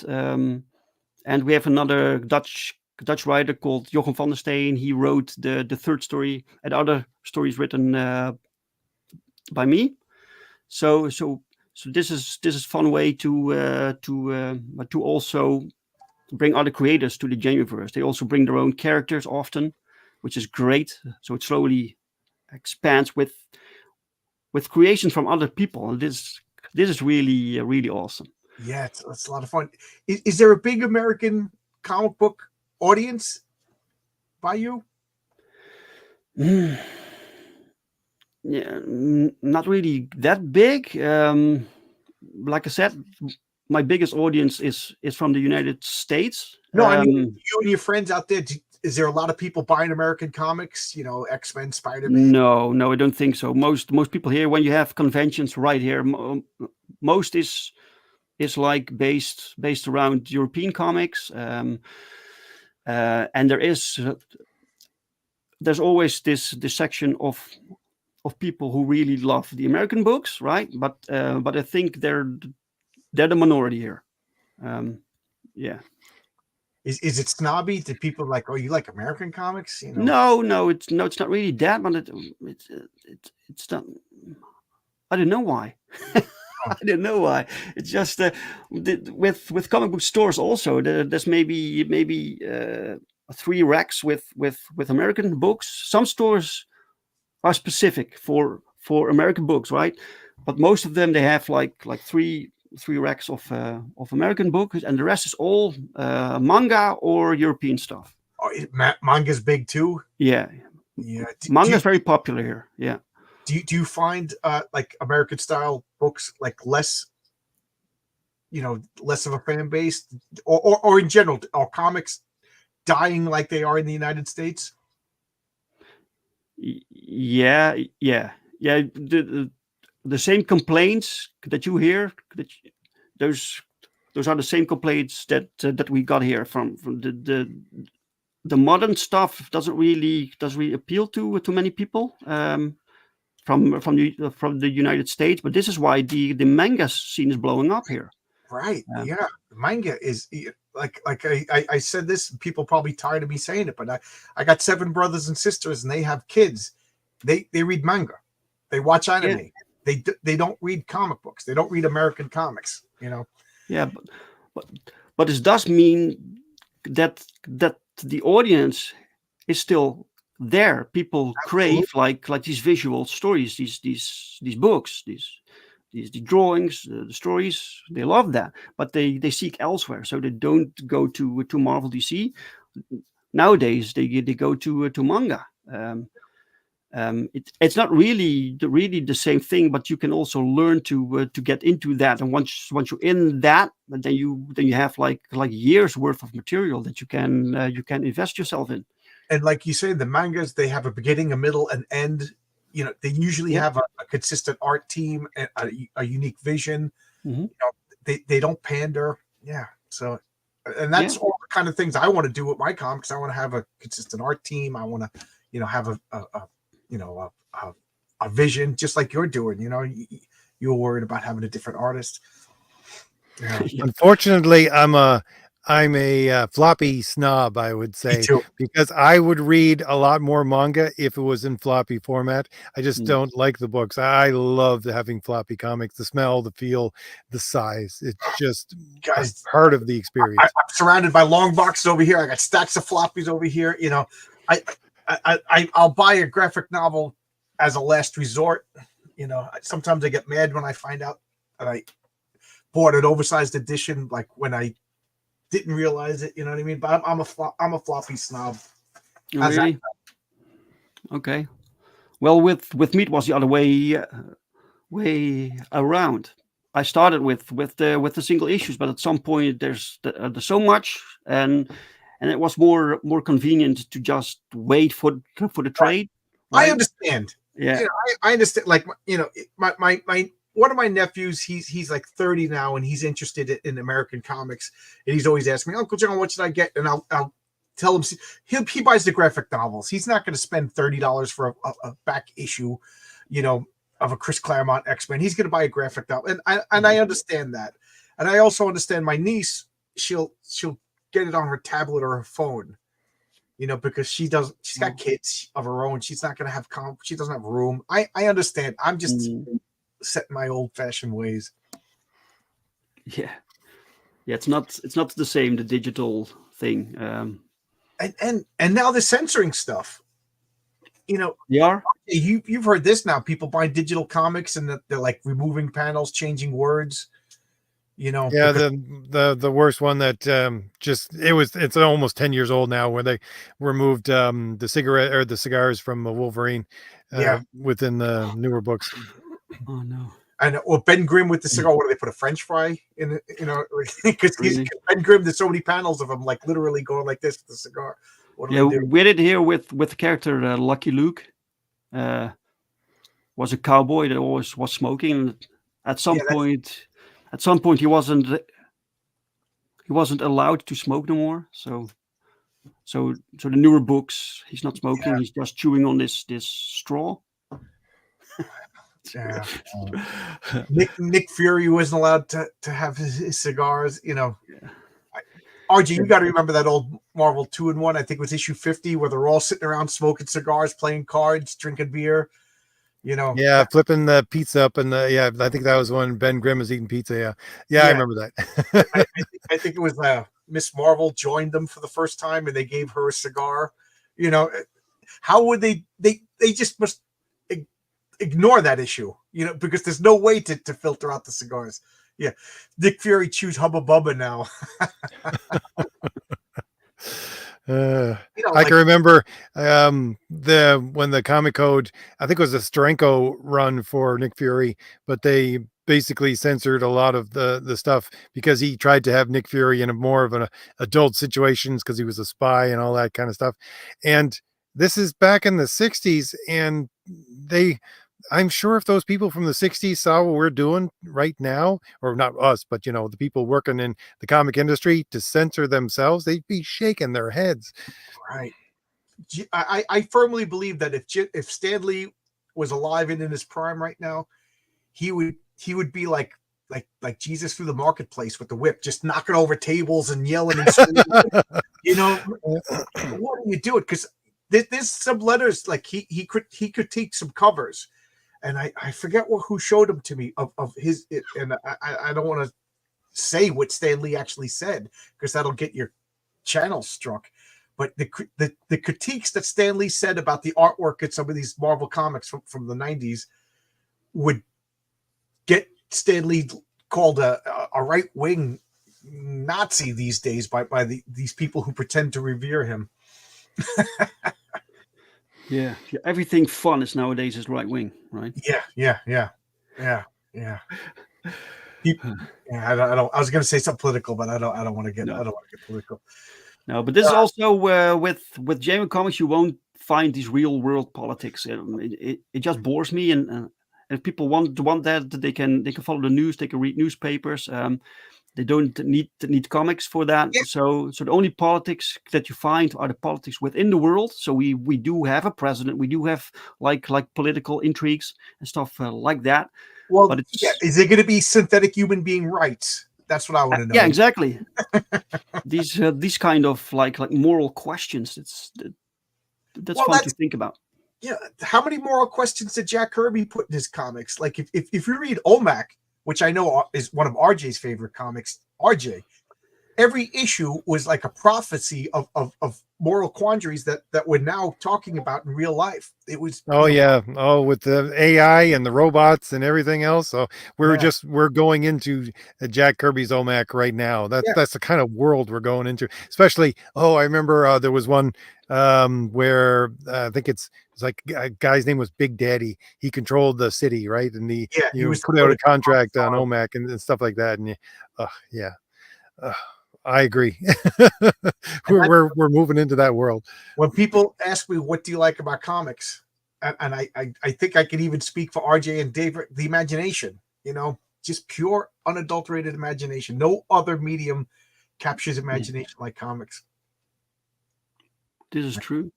we have another Dutch writer called Jochem van der Steen. He wrote the third story, and other stories written by me. So this is fun way to also bring other creators to the Genuiverse. They also bring their own characters often, which is great. So it slowly expands with creations from other people. And this is really really awesome. Yeah, it's a lot of fun. Is there a big American comic book audience by you? Yeah, not really that big. Like I said, my biggest audience is from the United States. No, I mean you and your friends out there. Is there a lot of people buying American comics? You know, X-Men, Spider-Man. No, I don't think so. Most people here, when you have conventions right here, most is like based around European comics, and there's always this section of people who really love the American books, right? But I think they're the minority here. Yeah. Is it snobby? Do people like, oh, you like American comics? You know? No, it's not really that, but it's not. I don't know why. I don't know why. It's just with comic book stores also. There's maybe 3 racks with American books. Some stores are specific for American books, right? But most of them, they have like 3 racks of American books, and the rest is all manga or European stuff. Oh, manga's big too. Yeah. Manga is very popular here. Yeah. Do you find like American style books like less of a fan base, or in general, are comics dying like they are in the United States? Yeah. The same complaints that you hear, those are the same complaints that we got here from the modern stuff doesn't really appeal to many people from the United States. But this is why the manga scene is blowing up here. Right. Yeah. Manga is like I said this, people probably tired of me saying it, but I got 7 brothers and sisters, and they have kids. They read manga. They watch anime. Yeah. They don't read comic books. They don't read American comics, you know. Yeah, but this does mean that the audience is still there. People crave like these visual stories, these books, these drawings, the stories. They love that, but they seek elsewhere. So they don't go to Marvel, DC. Nowadays they go to manga. It's not really the same thing, but you can also learn to get into that. And once you're in that, then you have like years worth of material that you can invest yourself in. And like you say, the mangas, they have a beginning, a middle, an end. You know, they usually have a consistent art team and a unique vision. Mm-hmm. You know, they don't pander. Yeah. So, and that's all the kind of things I want to do with my comics. I want to have a consistent art team. I want to, have a vision, just like you're doing. You're worried about having a different artist. Yeah. Unfortunately, I'm a floppy snob, I would Me say, too. because I would read a lot more manga if it was in floppy format. I just don't like the books. I love having floppy comics, the smell, the feel, the size. It's just Guys, part of the experience. I'm surrounded by long boxes over here. I got stacks of floppies over here. I'll buy a graphic novel as a last resort. Sometimes I get mad when I find out that I bought an oversized edition, like when I didn't realize it. You know what I mean? But I'm a floppy snob. Oh, really? Okay. Well, with me it was the other way around. I started with the single issues, but at some point there's so much, and it was more convenient to just wait for the trade. Right? I understand. Yeah, I understand. Like my one of my nephews, he's like 30 now, and he's interested in American comics, and he's always asking me, Uncle John, what should I get? And I'll tell him he buys the graphic novels. He's not going to spend $30 for a back issue, of a Chris Claremont X-Men. He's going to buy a graphic novel, and I understand that, and I also understand my niece. She'll get it on her tablet or her phone, because she's got kids of her own. She's not going to have she doesn't have room. I understand. I'm just set in my old-fashioned ways. Yeah. It's not the same, the digital thing. And now the censoring stuff. Yeah. You've heard this now. People buy digital comics and they're like removing panels, changing words. Yeah, the worst one that it's almost 10 years old now, where they removed the cigarette or the cigars from Wolverine within the newer books. Oh no. And Ben Grimm with the cigar, what do they put, a French fry in it? Because Ben Grimm, there's so many panels of him like literally going like this with the cigar. We did here with the character Lucky Luke. Was a cowboy that always was smoking, and at some point he wasn't allowed to smoke no more. So the newer books, he's not smoking. Yeah. He's just chewing on this straw. Yeah. Nick Fury wasn't allowed to have his cigars. RG, you got to remember that old Marvel 2-in-1. I think it was issue 50, where they're all sitting around smoking cigars, playing cards, drinking beer. Yeah, flipping the pizza up, and I think that was when Ben Grimm was eating pizza. Yeah, I remember that. I think it was Miss Marvel joined them for the first time, and they gave her a cigar. How would they just must ignore that issue, because there's no way to filter out the cigars. Yeah, Nick Fury chews Hubba Bubba now. I can remember when the Comic Code, I think it was a Steranko run for Nick Fury, but they basically censored a lot of the stuff because he tried to have Nick Fury in a more of an adult situations because he was a spy and all that kind of stuff. And this is back in the 60s, and I'm sure if those people from the 60s saw what we're doing right now, or not us, but the people working in the comic industry, to censor themselves, they'd be shaking their heads. Right. I firmly believe that if Stan Lee was alive and in his prime right now, he would be like Jesus through the marketplace with the whip, just knocking over tables and yelling and screaming. What do you do it? Because there's some letters, like he critiqued some covers. And I forget who showed them to me of his, and I don't want to say what Stan Lee actually said, because that'll get your channel struck. But the critiques that Stan Lee said about the artwork in some of these Marvel comics from the 90s would get Stan Lee called a right-wing Nazi these days by these people who pretend to revere him. Yeah, everything fun is nowadays is right wing, right? Yeah. I was going to say something political, but I don't want to get political. No, but this is also with Jamie Comics, you won't find these real world politics. It just bores me, and And if people want that, they can follow the news. They can read newspapers. They don't need comics for that. Yeah. So the only politics that you find are the politics within the world. So we do have a president. We do have like political intrigues and stuff like that. Well, But it's, yeah. Is it going to be synthetic human being rights? That's what I want to know. yeah, exactly. these kind of like moral questions. That's fun to think about. Yeah. How many moral questions did Jack Kirby put in his comics? Like if you read OMAC, which I know is one of RJ's favorite comics, RJ, every issue was like a prophecy of moral quandaries that we're now talking about in real life. It was with the AI and the robots and everything else. So we're going into Jack Kirby's OMAC right now. That's the kind of world we're going into. Especially, I remember there was one where I think it's like a guy's name was Big Daddy. He controlled the city, right? And he put out a contract on OMAC and stuff like that. And I agree. we're moving into that world. When people ask me, what do you like about comics? And I think I can even speak for RJ and Dave, the imagination, just pure unadulterated imagination. No other medium captures imagination like comics. This is true.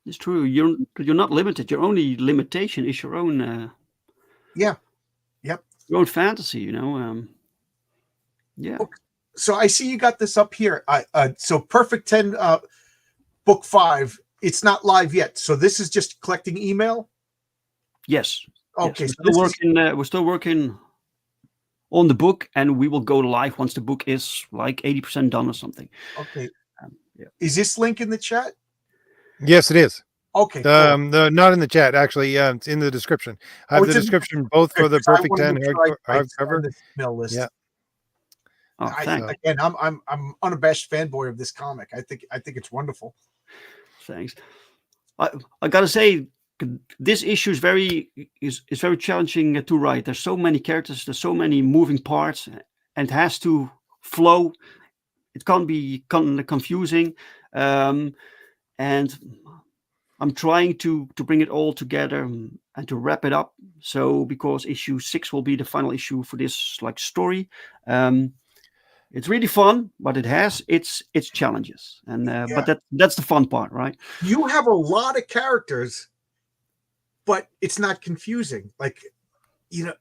It's true. You're not limited. Your only limitation is your own. Your own fantasy. Yeah. Okay. So I see you got this up here. So Perfect 10, book 5. It's not live yet. So this is just collecting email. Yes. Okay. Yes. So we're still working on the book, and we will go live once the book is like 80% done or something. Okay. Is this link in the chat? Yes, it is. Okay. Cool. Not in the chat, actually. It's in the description. I have the description both for the Perfect 10 hardcover. Email list. Yeah. Oh, thanks. Again, I'm unabashed fanboy of this comic. I think it's wonderful. Thanks. I gotta say, this issue is very challenging to write. There's so many characters, there's so many moving parts, and it has to flow. It can't be confusing, and I'm trying to bring it all together and to wrap it up. So because issue 6 will be the final issue for this story. It's really fun, but it has its challenges, and but that's the fun part, right? You have a lot of characters, but it's not confusing. Like, you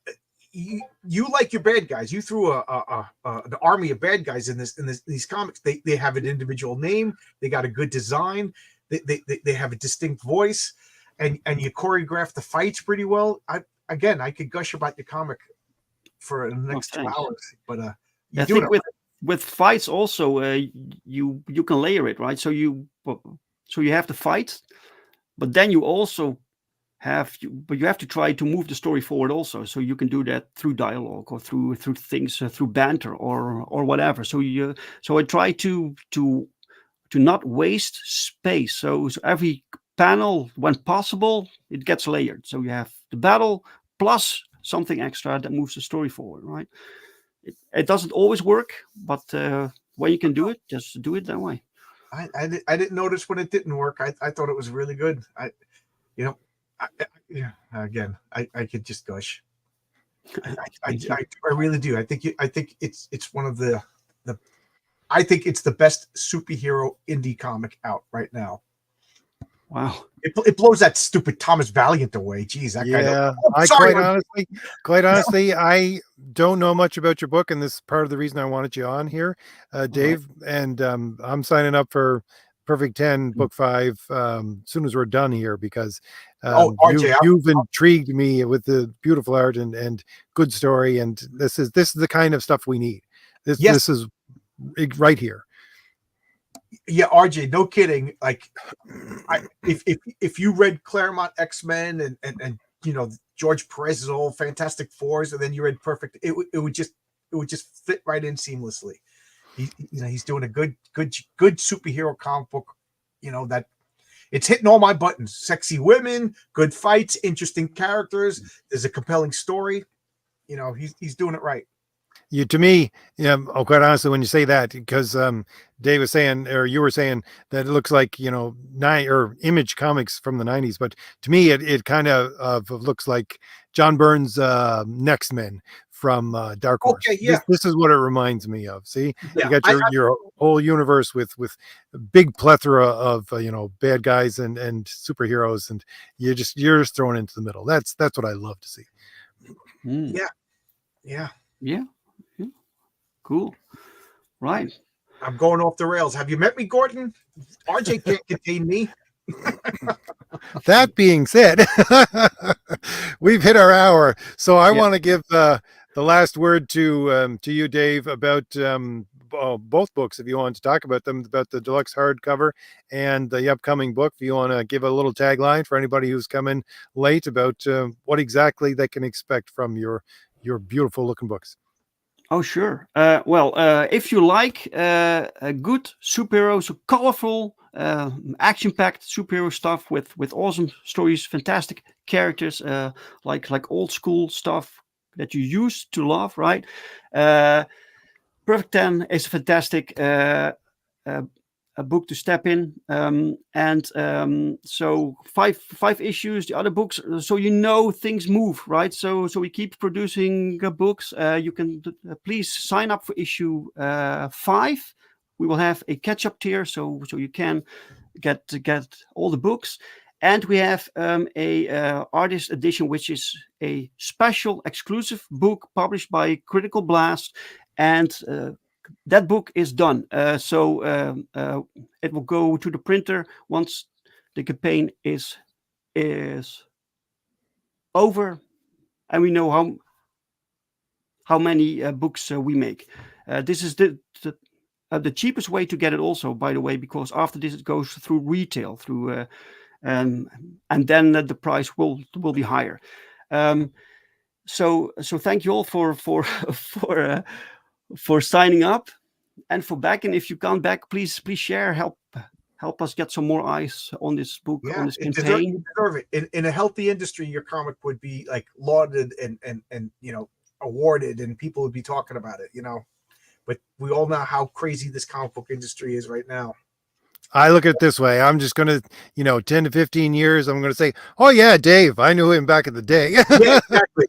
like your bad guys. You threw an army of bad guys in these comics. They have an individual name. They got a good design. They have a distinct voice, and you choreograph the fights pretty well. I could gush about your comic for the next 2 hours, but I think with fights also, you can layer it, right? So you have the fight, but then you also have to try to move the story forward also. So you can do that through dialogue or through things, through banter or whatever. So I try to not waste space. So every panel, when possible, it gets layered. So you have the battle plus something extra that moves the story forward, right? It doesn't always work, but when you can do it, just do it that way. I didn't notice when it didn't work. I thought it was really good. I could just gush. I really do. I think it's one of the I think it's the best superhero indie comic out right now. Wow. It blows that stupid Thomas Valiant away. Jeez, that guy. Quite honestly, I don't know much about your book, and this is part of the reason I wanted you on here, Dave. And I'm signing up for Perfect 10 book 5 as soon as we're done here, because you've intrigued me with the beautiful art and good story, and this is the kind of stuff we need. This is right here. Yeah, RJ, no kidding. Like, if you read Claremont X-Men and George Perez's old Fantastic Fours, and then you read Perfect, it would just fit right in seamlessly. He's doing a good superhero comic book. That it's hitting all my buttons: sexy women, good fights, interesting characters. There's a compelling story. He's doing it right. You to me, yeah. Oh, quite honestly, when you say that, because Dave was saying, or you were saying that it looks like Image Comics from the '90s, but to me, it kind of looks like John Byrne's Next Men from Dark Horse. Okay, yeah, This is what it reminds me of. See, yeah. you got your whole universe with a big plethora of bad guys and superheroes, and you're just thrown into the middle. That's what I love to see. Mm. Yeah, yeah. Yeah. Yeah. Cool. Right. I'm going off the rails. Have you met me, Gordon? RJ can't contain me. That being said, we've hit our hour, so I want to give the last word to you, Dave, about both books. If you want to talk about them, about the deluxe hardcover and the upcoming book, if you want to give a little tagline for anybody who's coming late about what exactly they can expect from your beautiful looking books. Oh, sure. If you like a good superhero, so colorful, action-packed superhero stuff with awesome stories, fantastic characters, like old school stuff that you used to love, right? Perfect 10 is a fantastic a book to step in, so five issues. The other books, so things move, right? So we keep producing books. You can please sign up for issue 5. We will have a catch-up tier, so you can get all the books. And we have a artist edition, which is a special exclusive book published by Critical Blast, and that book is done. So it will go to the printer once the campaign is over, and we know how many books we make. This is the cheapest way to get it, also, by the way, because after this it goes through retail, and then the price will be higher. So thank you all for signing up and for backing. If you can't back, please share, help us get some more eyes on this book, on this campaign. You deserve it. In a healthy industry, your comic would be like lauded and awarded, and people would be talking about it, but we all know how crazy this comic book industry is right now. I look at it this way. I'm just going to, 10 to 15 years, I'm going to say, oh yeah, Dave, I knew him back in the day. Yeah, exactly.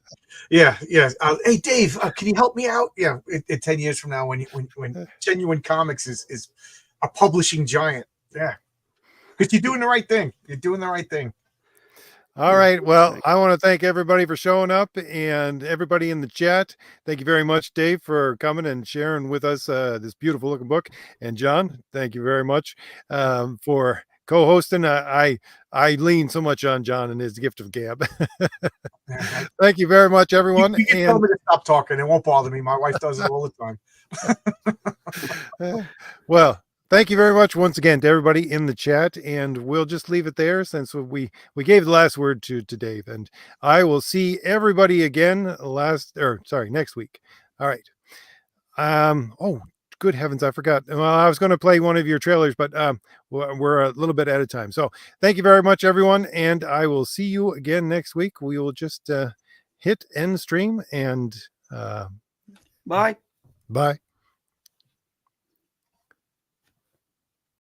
Yeah. Hey, Dave, can you help me out? Yeah. In 10 years from now, when Genuine Comics is a publishing giant. Yeah. Because you're doing the right thing. You're doing the right thing. All right. Well, I want to thank everybody for showing up, and everybody in the chat. Thank you very much, Dave, for coming and sharing with us this beautiful looking book. And John, thank you very much for co-hosting. I lean so much on John and his gift of gab. Thank you very much, everyone. You can tell me to stop talking. It won't bother me. My wife does it all the time. Well, thank you very much once again to everybody in the chat, and we'll just leave it there since we gave the last word to Dave, and I will see everybody again next week. All right. Oh, good heavens, I forgot. Well, I was going to play one of your trailers, but we're a little bit out of time. So thank you very much, everyone, and I will see you again next week. We will just hit end stream, and bye.